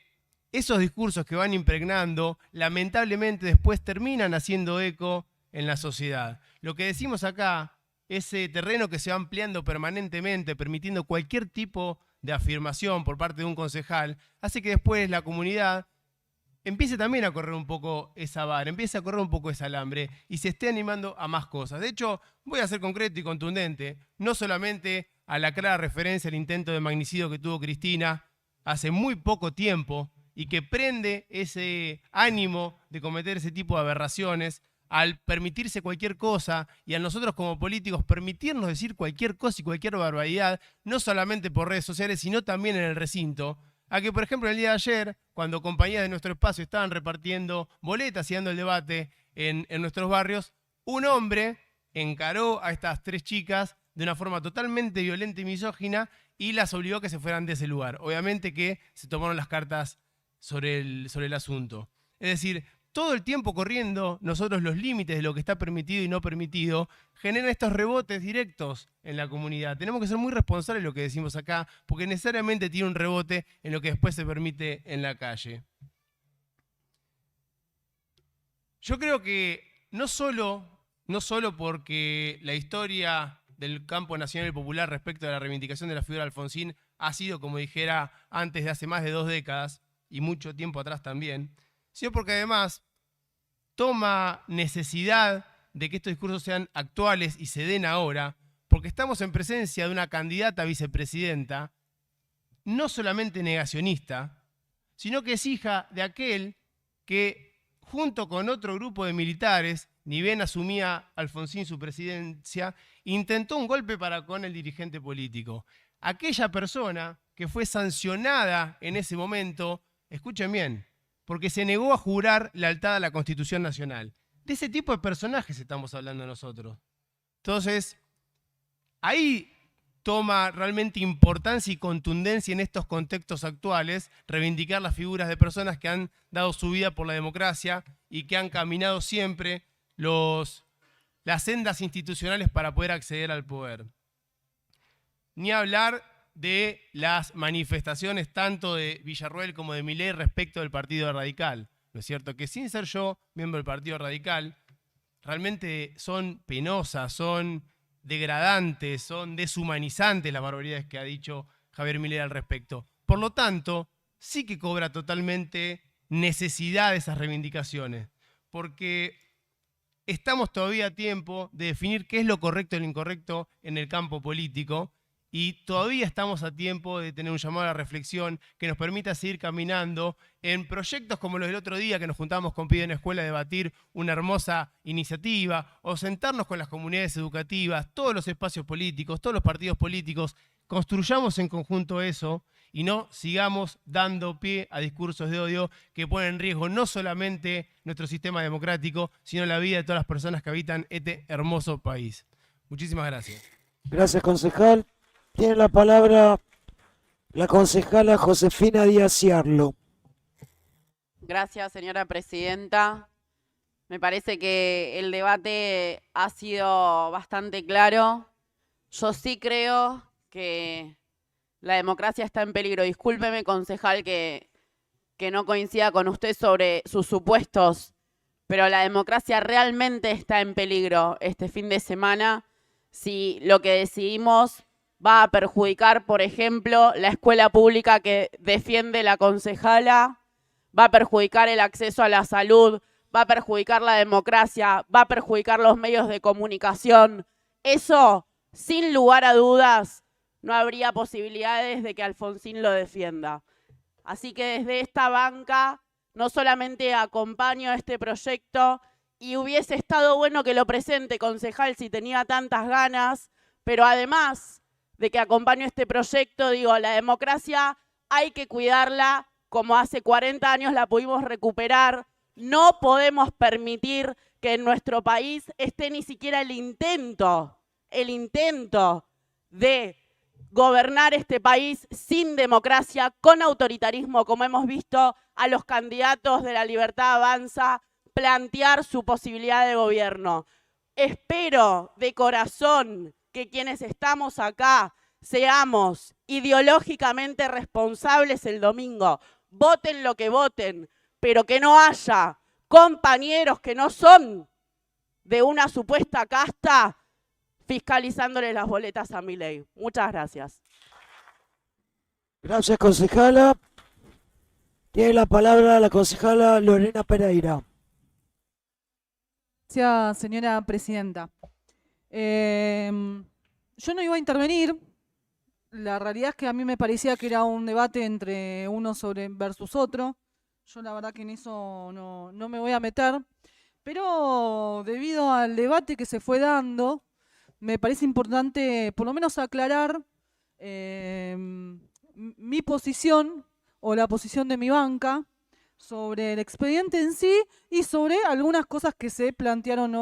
esos discursos que van impregnando, lamentablemente después terminan haciendo eco en la sociedad. Lo que decimos acá, ese terreno que se va ampliando permanentemente, permitiendo cualquier tipo de afirmación por parte de un concejal, hace que después la comunidad empiece también a correr un poco esa vara, empiece a correr un poco ese alambre y se esté animando a más cosas. De hecho, voy a ser concreto y contundente, no solamente a la clara referencia al intento de magnicidio que tuvo Cristina hace muy poco tiempo y que prende ese ánimo de cometer ese tipo de aberraciones al permitirse cualquier cosa y a nosotros como políticos permitirnos decir cualquier cosa y cualquier barbaridad, no solamente por redes sociales, sino también en el recinto. A que, por ejemplo, el día de ayer, cuando compañías de nuestro espacio estaban repartiendo boletas y dando el debate en nuestros barrios, un hombre encaró a estas 3 chicas de una forma totalmente violenta y misógina y las obligó a que se fueran de ese lugar. Obviamente que se tomaron las cartas sobre el asunto. Es decir, todo el tiempo corriendo nosotros los límites de lo que está permitido y no permitido, generan estos rebotes directos en la comunidad. Tenemos que ser muy responsables de lo que decimos acá, porque necesariamente tiene un rebote en lo que después se permite en la calle. Yo creo que no solo porque la historia del campo nacional y popular respecto a la reivindicación de la figura de Alfonsín ha sido, como dijera antes, de hace más de 2 décadas, y mucho tiempo atrás también, sino porque además toma necesidad de que estos discursos sean actuales y se den ahora, porque estamos en presencia de una candidata a vicepresidenta no solamente negacionista, sino que es hija de aquel que, junto con otro grupo de militares, ni bien asumía Alfonsín su presidencia, intentó un golpe para con el dirigente político. Aquella persona que fue sancionada en ese momento, escuchen bien, porque se negó a jurar lealtad a la Constitución Nacional. De ese tipo de personajes estamos hablando nosotros. Entonces, ahí toma realmente importancia y contundencia en estos contextos actuales reivindicar las figuras de personas que han dado su vida por la democracia y que han caminado siempre las sendas institucionales para poder acceder al poder. Ni hablar de las manifestaciones tanto de Villarroel como de Milei respecto del Partido Radical. ¿No es cierto? Que sin ser yo miembro del Partido Radical, realmente son penosas, son degradantes, son deshumanizantes las barbaridades que ha dicho Javier Milei al respecto. Por lo tanto, sí que cobra totalmente necesidad de esas reivindicaciones, porque estamos todavía a tiempo de definir qué es lo correcto y lo incorrecto en el campo político, y todavía estamos a tiempo de tener un llamado a la reflexión que nos permita seguir caminando en proyectos como los del otro día, que nos juntamos con Pide en Escuela a debatir una hermosa iniciativa, o sentarnos con las comunidades educativas, todos los espacios políticos, todos los partidos políticos. Construyamos en conjunto eso y no sigamos dando pie a discursos de odio que ponen en riesgo no solamente nuestro sistema democrático, sino la vida de todas las personas que habitan este hermoso país. Muchísimas gracias. Gracias, concejal. Tiene la palabra la concejala Josefina Díaz Ciarlo. Gracias, señora presidenta. Me parece que el debate ha sido bastante claro. Yo sí creo que la democracia está en peligro. Discúlpeme, concejal, que no coincida con usted sobre sus supuestos, pero la democracia realmente está en peligro este fin de semana si lo que decidimos va a perjudicar, por ejemplo, la escuela pública que defiende la concejala, va a perjudicar el acceso a la salud, va a perjudicar la democracia, va a perjudicar los medios de comunicación. Eso, sin lugar a dudas, no habría posibilidades de que Alfonsín lo defienda. Así que desde esta banca no solamente acompaño este proyecto, y hubiese estado bueno que lo presente, concejal, si tenía tantas ganas, pero además de que acompaño este proyecto, digo, la democracia hay que cuidarla como hace 40 años la pudimos recuperar. No podemos permitir que en nuestro país esté ni siquiera el intento de gobernar este país sin democracia, con autoritarismo, como hemos visto a los candidatos de La Libertad Avanza plantear su posibilidad de gobierno. Espero de corazón que quienes estamos acá seamos ideológicamente responsables el domingo. Voten lo que voten, pero que no haya compañeros que no son de una supuesta casta fiscalizándoles las boletas a Milei. Muchas gracias. Gracias, concejala. Tiene la palabra la concejala Lorena Pereira. Gracias, señora presidenta. Yo no iba a intervenir. La realidad es que a mí me parecía que era un debate entre uno versus otro. Yo la verdad que en eso no me voy a meter. Pero debido al debate que se fue dando, me parece importante por lo menos aclarar mi posición o la posición de mi banca sobre el expediente en sí y sobre algunas cosas que se plantearon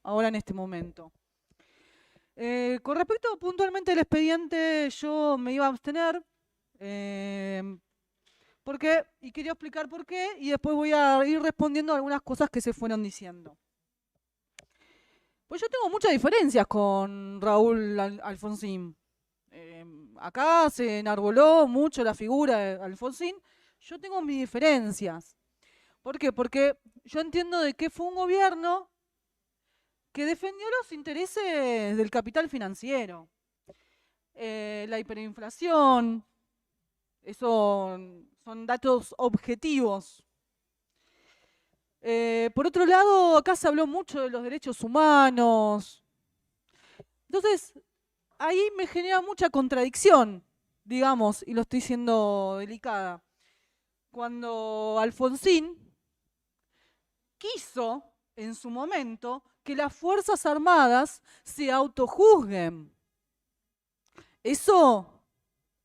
ahora en este momento. Con respecto puntualmente al expediente, yo me iba a abstener, y quería explicar por qué, y después voy a ir respondiendo a algunas cosas que se fueron diciendo. Pues yo tengo muchas diferencias con Raúl Alfonsín. Acá se enarboló mucho la figura de Alfonsín. Yo tengo mis diferencias. ¿Por qué? Porque yo entiendo de que fue un gobierno que defendió los intereses del capital financiero. La hiperinflación, eso son datos objetivos. Por otro lado, acá se habló mucho de los derechos humanos. Entonces, ahí me genera mucha contradicción, digamos, y lo estoy siendo delicada. Cuando Alfonsín quiso, en su momento, que las Fuerzas Armadas se autojuzguen. Eso,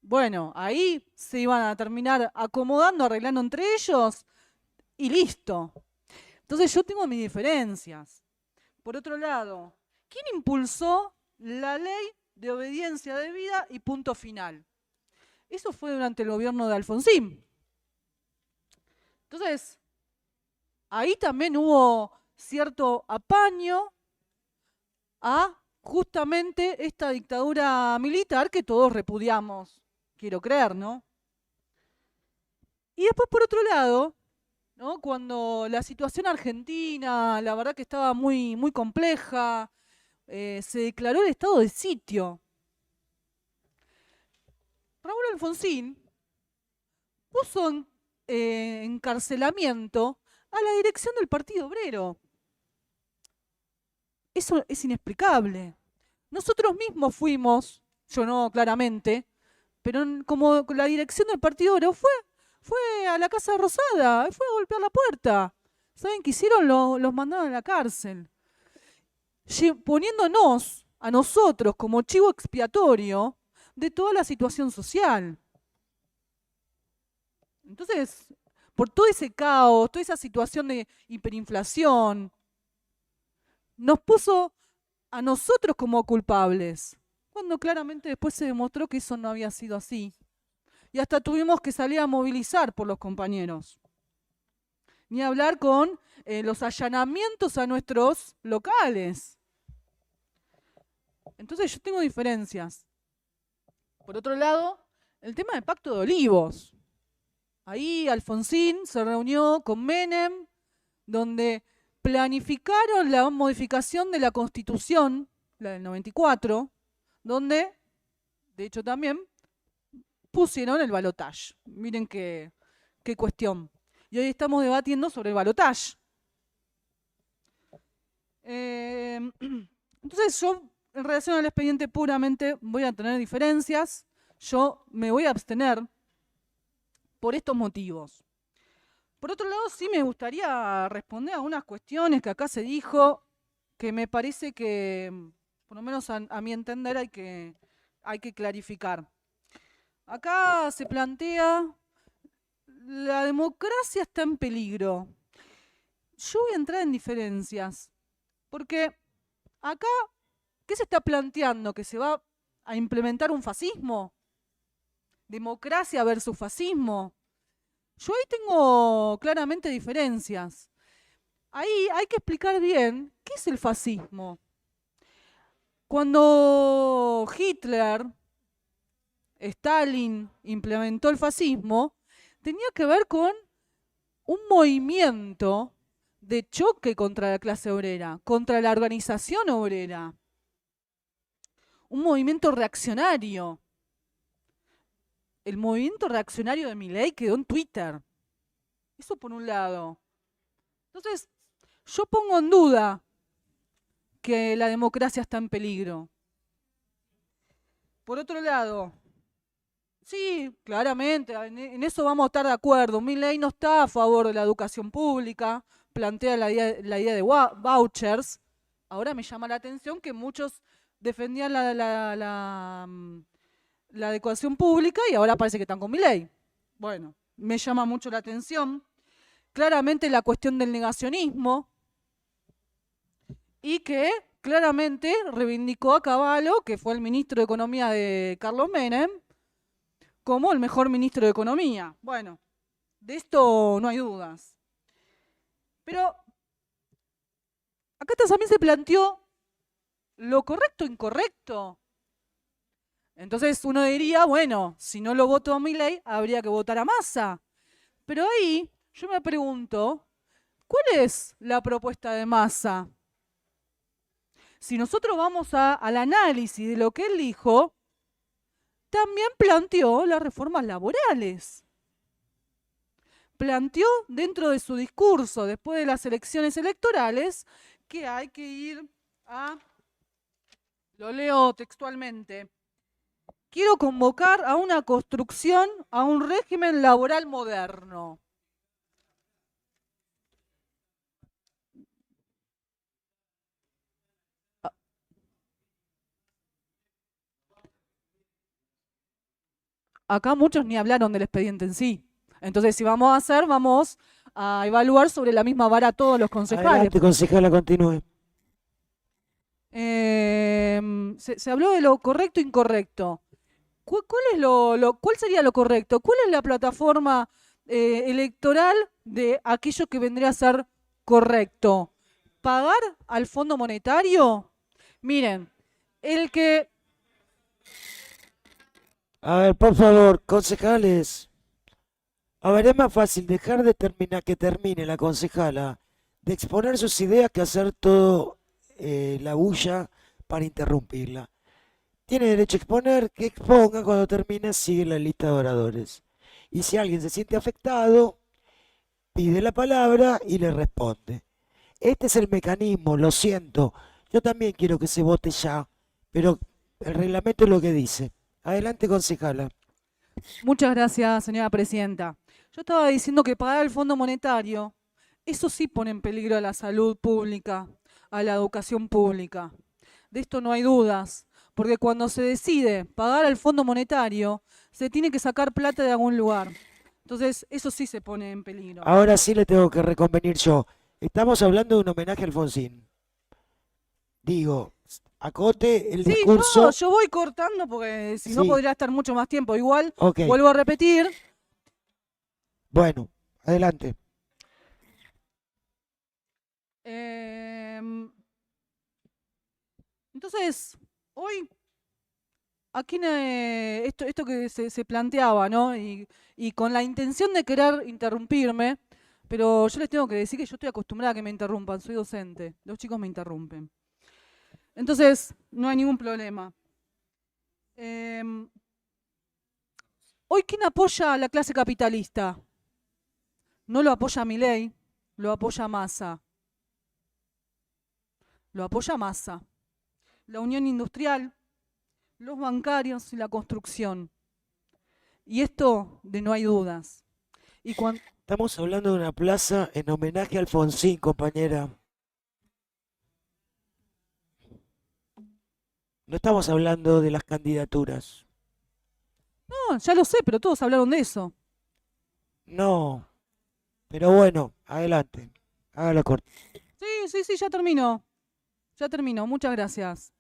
bueno, ahí se iban a terminar acomodando, arreglando entre ellos y listo. Entonces yo tengo mis diferencias. Por otro lado, ¿quién impulsó la ley de obediencia debida y punto final? Eso fue durante el gobierno de Alfonsín. Entonces, ahí también hubo cierto apaño a justamente esta dictadura militar que todos repudiamos, quiero creer, ¿no? Y después, por otro lado, ¿no? Cuando la situación argentina, la verdad que estaba muy, muy compleja, se declaró el estado de sitio. Raúl Alfonsín puso en encarcelamiento a la dirección del Partido Obrero. Eso es inexplicable. Nosotros mismos fuimos yo no claramente, pero como la dirección del partido Oro fue a la Casa Rosada, fue a golpear la puerta. ¿Saben qué hicieron? Los mandaron a la cárcel. Poniéndonos a nosotros como chivo expiatorio de toda la situación social. Entonces, por todo ese caos, toda esa situación de hiperinflación, nos puso a nosotros como culpables, cuando claramente después se demostró que eso no había sido así. Y hasta tuvimos que salir a movilizar por los compañeros. Ni hablar con los allanamientos a nuestros locales. Entonces yo tengo diferencias. Por otro lado, el tema del Pacto de Olivos. Ahí Alfonsín se reunió con Menem, donde planificaron la modificación de la Constitución, la del 94, donde, de hecho también, pusieron el balotaje. Miren qué cuestión. Y hoy estamos debatiendo sobre el balotaje. Entonces yo, en relación al expediente puramente, voy a tener diferencias. Yo me voy a abstener por estos motivos. Por otro lado, sí me gustaría responder a unas cuestiones que acá se dijo, que me parece que, por lo menos a mi entender, hay que clarificar. Acá se plantea, la democracia está en peligro. Yo voy a entrar en diferencias, porque acá, ¿qué se está planteando? ¿Que se va a implementar un fascismo? ¿Democracia versus fascismo? Yo ahí tengo claramente diferencias. Ahí hay que explicar bien qué es el fascismo. Cuando Hitler, Stalin implementó el fascismo, tenía que ver con un movimiento de choque contra la clase obrera, contra la organización obrera. Un movimiento reaccionario. El movimiento reaccionario de Milei quedó en Twitter. Eso por un lado. Entonces, yo pongo en duda que la democracia está en peligro. Por otro lado, sí, claramente, en eso vamos a estar de acuerdo. Milei no está a favor de la educación pública, plantea la idea de vouchers. Ahora me llama la atención que muchos defendían la educación pública y ahora parece que están con Milei. Bueno, me llama mucho la atención. Claramente la cuestión del negacionismo y que claramente reivindicó a Cavallo, que fue el ministro de Economía de Carlos Menem, como el mejor ministro de Economía. Bueno, de esto no hay dudas. Pero acá también se planteó lo correcto e incorrecto. Entonces uno diría, bueno, si no lo voto a Milei, habría que votar a Massa. Pero ahí yo me pregunto, ¿cuál es la propuesta de Massa? Si nosotros vamos al análisis de lo que él dijo, también planteó las reformas laborales. Planteó dentro de su discurso, después de las elecciones electorales, que hay que ir a, lo leo textualmente, quiero convocar a una construcción, a un régimen laboral moderno. Acá muchos ni hablaron del expediente en sí. Entonces, si vamos a evaluar sobre la misma vara a todos los concejales. Adelante, concejala, continúe. Se habló de lo correcto e incorrecto. ¿Cuál sería lo correcto? ¿Cuál es la plataforma electoral de aquello que vendría a ser correcto? ¿Pagar al Fondo Monetario? Miren, el que... A ver, por favor, concejales. A ver, es más fácil dejar de que termine la concejala de exponer sus ideas que hacer todo la bulla para interrumpirla. Tiene derecho a exponer, que exponga, cuando termine sigue la lista de oradores. Y si alguien se siente afectado, pide la palabra y le responde. Este es el mecanismo, lo siento. Yo también quiero que se vote ya, pero El reglamento es lo que dice. Adelante, concejala. Muchas gracias, señora presidenta. Yo estaba diciendo que pagar el Fondo Monetario, eso sí pone en peligro a la salud pública, a la educación pública. De esto no hay dudas, porque cuando se decide pagar al Fondo Monetario, se tiene que sacar plata de algún lugar. Entonces, eso sí se pone en peligro. Ahora sí le tengo que reconvenir yo. Estamos hablando de un homenaje a Alfonsín. Digo, acote el Sí, discurso. no, yo voy cortando porque si no Sí. podría estar mucho más tiempo. Igual, Ok. vuelvo a repetir, Bueno, adelante. entonces, hoy, aquí esto que se planteaba, ¿no? Y con la intención de querer interrumpirme, pero yo les tengo que decir que yo estoy acostumbrada a que me interrumpan, soy docente, los chicos me interrumpen. Entonces, no hay ningún problema. Hoy, ¿quién apoya a la clase capitalista? No lo apoya Milei, lo apoya Massa. Lo apoya Massa. La Unión Industrial, los bancarios y la construcción. Y esto de no hay dudas. Y Estamos hablando de una plaza en homenaje a Alfonsín, compañera. No estamos hablando de las candidaturas. No, ya lo sé, pero todos hablaron de eso. No. Pero bueno, adelante. Hágalo corto. Sí, ya termino. Ya termino, muchas gracias.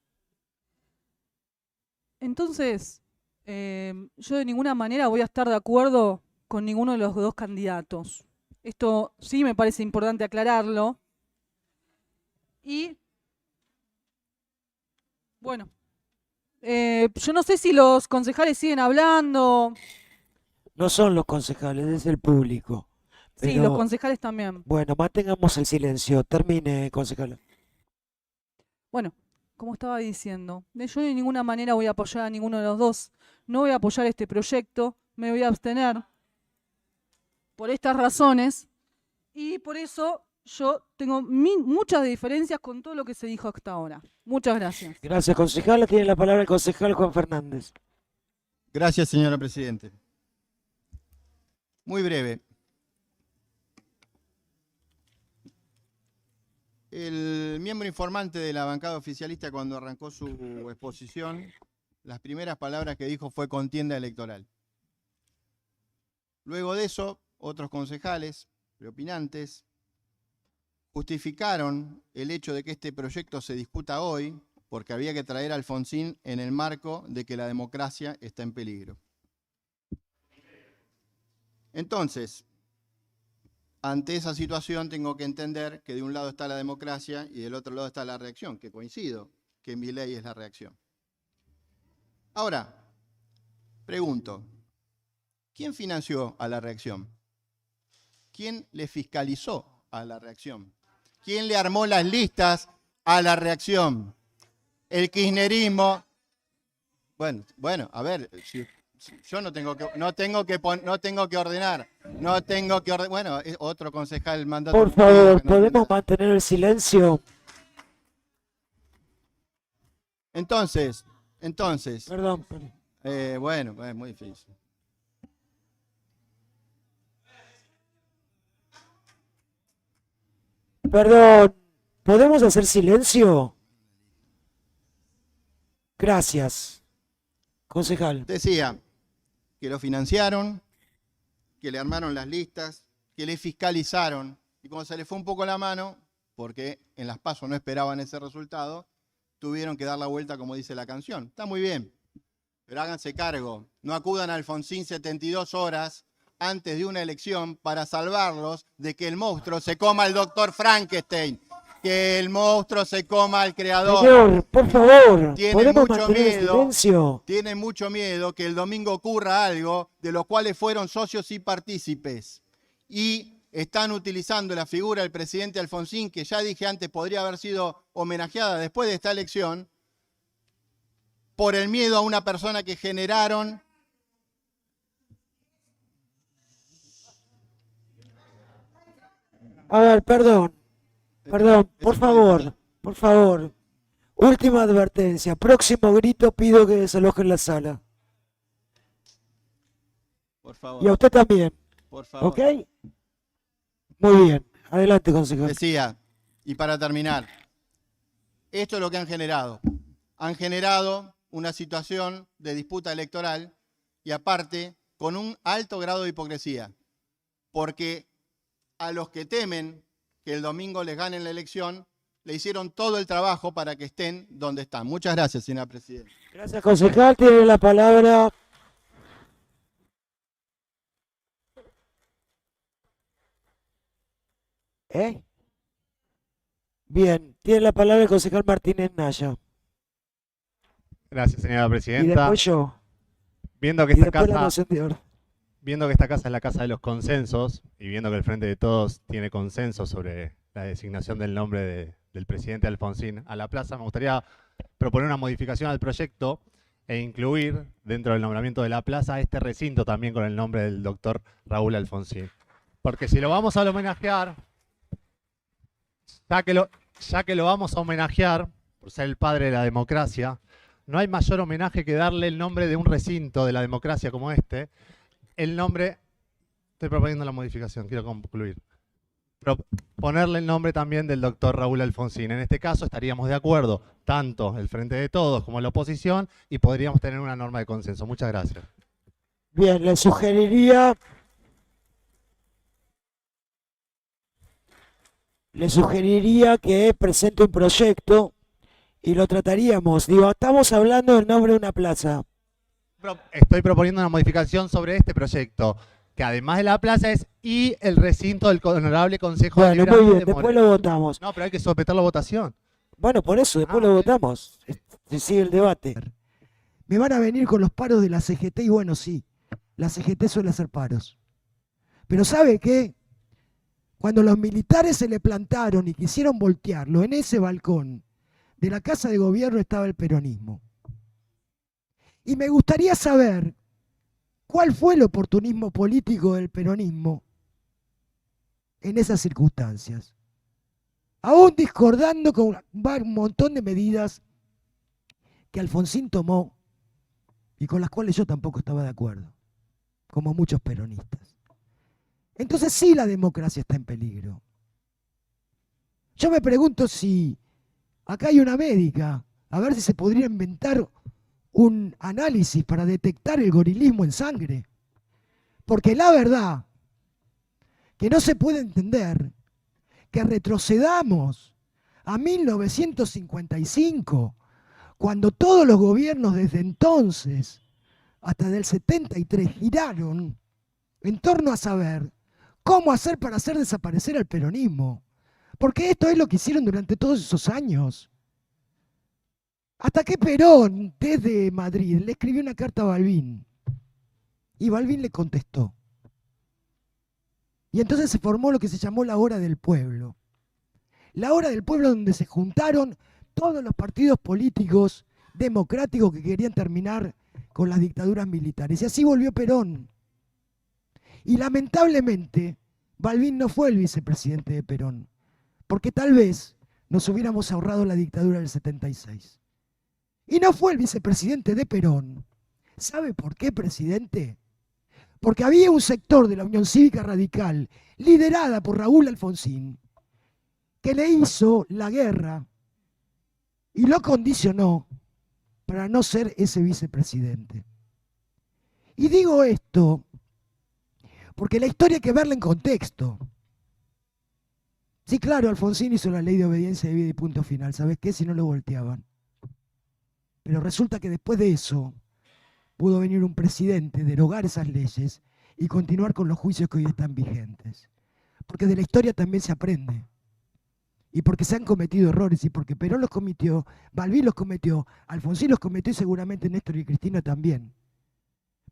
Entonces, yo de ninguna manera voy a estar de acuerdo con ninguno de los dos candidatos. Esto sí me parece importante aclararlo. Y, bueno, yo no sé si los concejales siguen hablando. No son los concejales, es el público. Sí, Pero, los concejales también. bueno, mantengamos el silencio. Termine, concejala. Bueno, como estaba diciendo, yo de ninguna manera voy a apoyar a ninguno de los dos. No voy a apoyar este proyecto, me voy a abstener por estas razones y por eso yo tengo muchas diferencias con todo lo que se dijo hasta ahora. Muchas gracias. Gracias, concejala. Tiene la palabra el concejal Juan Fernández. Gracias, señora Presidente. Muy breve. El miembro informante de la bancada oficialista, cuando arrancó su exposición, las primeras palabras que dijo fue contienda electoral. Luego de eso, otros concejales, preopinantes, justificaron el hecho de que este proyecto se discuta hoy porque había que traer a Alfonsín en el marco de que la democracia está en peligro. Entonces, ante esa situación tengo que entender que de un lado está la democracia y del otro lado está la reacción, que coincido, que Milei es la reacción. Ahora, pregunto, ¿quién financió a la reacción? ¿Quién le fiscalizó a la reacción? ¿Quién le armó las listas a la reacción? El kirchnerismo. Bueno, a ver, yo no tengo que ordenar. Bueno, otro concejal mandato. Por favor, ¿podemos mantener el silencio? Entonces. Perdón. Bueno, es muy difícil. Perdón, ¿podemos hacer silencio? Gracias. Concejal. Decía que lo financiaron, que le armaron las listas, que le fiscalizaron, y cuando se le fue un poco la mano, porque en las PASO no esperaban ese resultado, tuvieron que dar la vuelta como dice la canción. Está muy bien, pero háganse cargo. No acudan a Alfonsín 72 horas antes de una elección para salvarlos de que el monstruo se coma al doctor Frankenstein, que el monstruo se coma al creador. Señor, por favor, Tienen ¿podemos mucho mantener el miedo, silencio? tienen mucho miedo que el domingo ocurra algo de los cuales fueron socios y partícipes. Y están utilizando la figura del presidente Alfonsín, que ya dije antes podría haber sido homenajeada después de esta elección, por el miedo a una persona que generaron. A ver, perdón, por favor. Última advertencia. Próximo grito pido que desalojen la sala. Por favor. Y a usted también. Por favor. ¿Ok? Muy bien. Adelante, concejal. Decía, y para terminar, esto es lo que han generado. Han generado una situación de disputa electoral y aparte con un alto grado de hipocresía. Porque a los que temen que el domingo les ganen la elección, le hicieron todo el trabajo para que estén donde están. Muchas gracias, señora presidenta. Gracias, concejal. Tiene la palabra. Bien, tiene la palabra el concejal Martínez Naya. Gracias, señora Y presidenta. después yo. Viendo que Y esta después la casa, moción de orden. viendo que esta casa es la casa de los consensos y viendo que el Frente de Todos tiene consenso sobre la designación del nombre del presidente Alfonsín a la plaza, me gustaría proponer una modificación al proyecto e incluir dentro del nombramiento de la plaza este recinto también con el nombre del doctor Raúl Alfonsín. Porque si lo vamos a homenajear, ya que lo vamos a homenajear por ser el padre de la democracia, no hay mayor homenaje que darle el nombre de un recinto de la democracia como este, el nombre, estoy proponiendo la modificación, quiero concluir, ponerle el nombre también del doctor Raúl Alfonsín. En este caso estaríamos de acuerdo, tanto el Frente de Todos como la oposición, y podríamos tener una norma de consenso. Muchas gracias. Bien, le sugeriría que presente un proyecto y lo trataríamos. Digo, estamos hablando del nombre de una plaza. Estoy proponiendo una modificación sobre este proyecto, que además de la plaza es y el recinto del Honorable Consejo Bueno, Deliberante muy bien, de después Moreno. lo votamos. No, pero hay que someterlo a votación. Bueno, por eso, después lo votamos. Se sigue el debate. Me van a venir con los paros de la CGT y bueno, sí, la CGT suele hacer paros. Pero ¿sabe qué? Cuando los militares se le plantaron y quisieron voltearlo, en ese balcón de la Casa de Gobierno estaba el peronismo. Y me gustaría saber cuál fue el oportunismo político del peronismo en esas circunstancias. Aún discordando con un montón de medidas que Alfonsín tomó y con las cuales yo tampoco estaba de acuerdo, como muchos peronistas. Entonces sí, la democracia está en peligro. Yo me pregunto si acá hay una médica, a ver si se podría inventar un análisis para detectar el gorilismo en sangre. Porque la verdad que no se puede entender que retrocedamos a 1955, cuando todos los gobiernos desde entonces hasta del 73 giraron en torno a saber cómo hacer para hacer desaparecer al peronismo. Porque esto es lo que hicieron durante todos esos años. Hasta que Perón, desde Madrid, le escribió una carta a Balbín. Y Balbín le contestó. Y entonces se formó lo que se llamó la Hora del Pueblo. La Hora del Pueblo donde se juntaron todos los partidos políticos democráticos que querían terminar con las dictaduras militares. Y así volvió Perón. Y lamentablemente, Balbín no fue el vicepresidente de Perón. Porque tal vez nos hubiéramos ahorrado la dictadura del 76. Y no fue el vicepresidente de Perón. ¿Sabe por qué, presidente? Porque había un sector de la Unión Cívica Radical, liderada por Raúl Alfonsín, que le hizo la guerra y lo condicionó para no ser ese vicepresidente. Y digo esto porque la historia hay que verla en contexto. Sí, claro, Alfonsín hizo la ley de obediencia debida y punto final. ¿Sabes qué? Si no lo volteaban. Pero resulta que después de eso pudo venir un presidente, derogar esas leyes y continuar con los juicios que hoy están vigentes. Porque de la historia también se aprende. Y porque se han cometido errores y porque Perón los cometió, Balbín los cometió, Alfonsín los cometió y seguramente Néstor y Cristina también.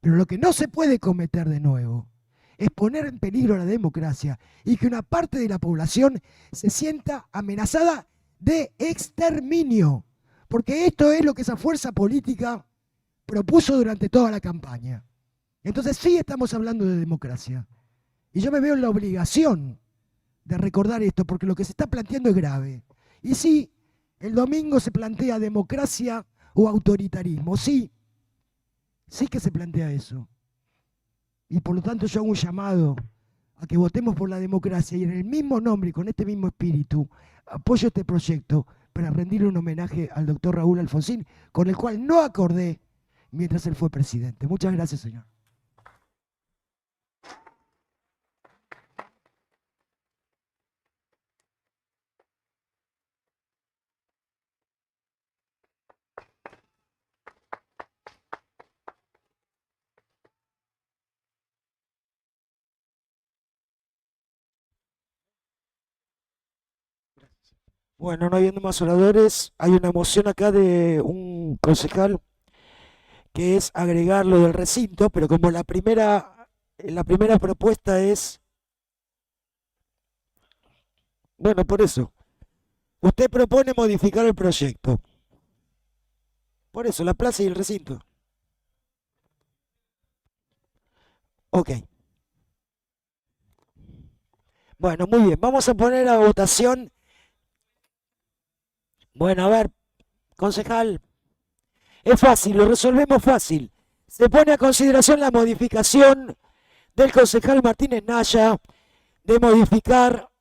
Pero lo que no se puede cometer de nuevo es poner en peligro la democracia y que una parte de la población se sienta amenazada de exterminio. Porque esto es lo que esa fuerza política propuso durante toda la campaña. Entonces sí estamos hablando de democracia. Y yo me veo en la obligación de recordar esto, porque lo que se está planteando es grave. Y sí, El domingo se plantea democracia o autoritarismo. Sí, sí que se plantea eso. Y por lo tanto yo hago un llamado a que votemos por la democracia y en el mismo nombre y con este mismo espíritu apoyo este proyecto para rendirle un homenaje al doctor Raúl Alfonsín, con el cual no acordé mientras él fue presidente. Muchas gracias, señor. Bueno, no habiendo más oradores, hay una moción acá de un concejal que es agregar lo del recinto, pero como la primera propuesta es... Bueno, por eso. Usted propone modificar el proyecto. Por eso, la plaza y el recinto. Ok. Bueno, muy bien. Vamos a poner a votación. Bueno, a ver, concejal. Es fácil, lo resolvemos fácil. Se pone a consideración la modificación del concejal Martínez Naya de modificar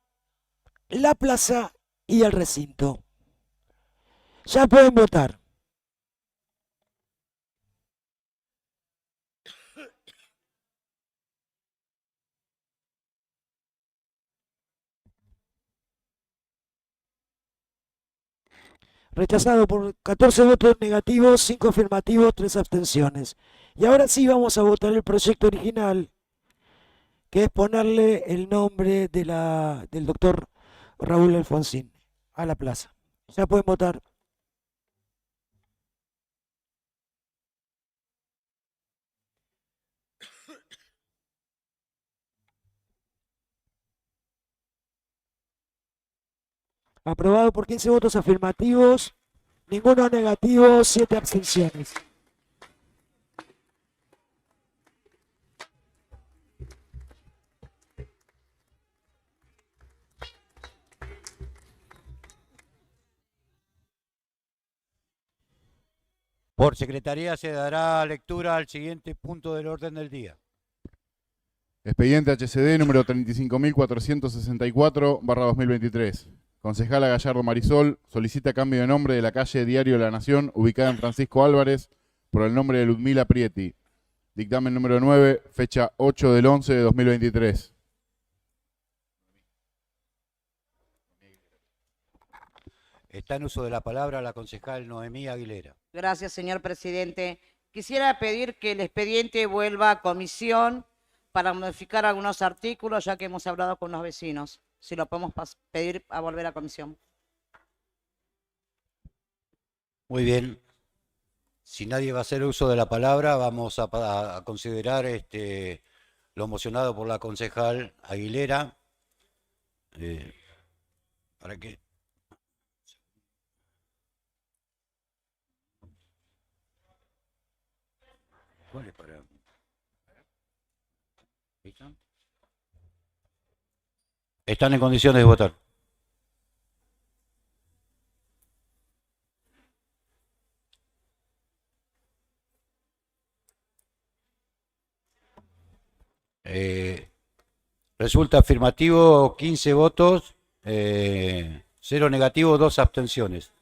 la plaza y el recinto. Ya pueden votar. Rechazado por 14 votos negativos, 5 afirmativos, 3 abstenciones. Y ahora sí vamos a votar el proyecto original, que es ponerle el nombre del doctor Raúl Alfonsín a la plaza. Ya pueden votar. Aprobado por 15 votos afirmativos, ninguno negativo, 7 abstenciones. Por secretaría se dará lectura al siguiente punto del orden del día. Expediente HCD número 35.464/2023. Concejala Gallardo Marisol solicita cambio de nombre de la calle Diario La Nación, ubicada en Francisco Álvarez, por el nombre de Ludmila Prieti. Dictamen número 9, fecha 8/11/2023. Está en uso de la palabra la concejal Noemí Aguilera. Gracias, señor presidente. Quisiera pedir que el expediente vuelva a comisión para modificar algunos artículos, ya que hemos hablado con los vecinos. Si lo podemos pedir a volver a comisión. Muy bien. Si nadie va a hacer uso de la palabra, vamos a considerar lo mocionado por la concejal Aguilera. ¿Para qué? ¿Cuál es para? Están en condiciones de votar. Resulta afirmativo 15 votos, 0 negativo, 2 abstenciones.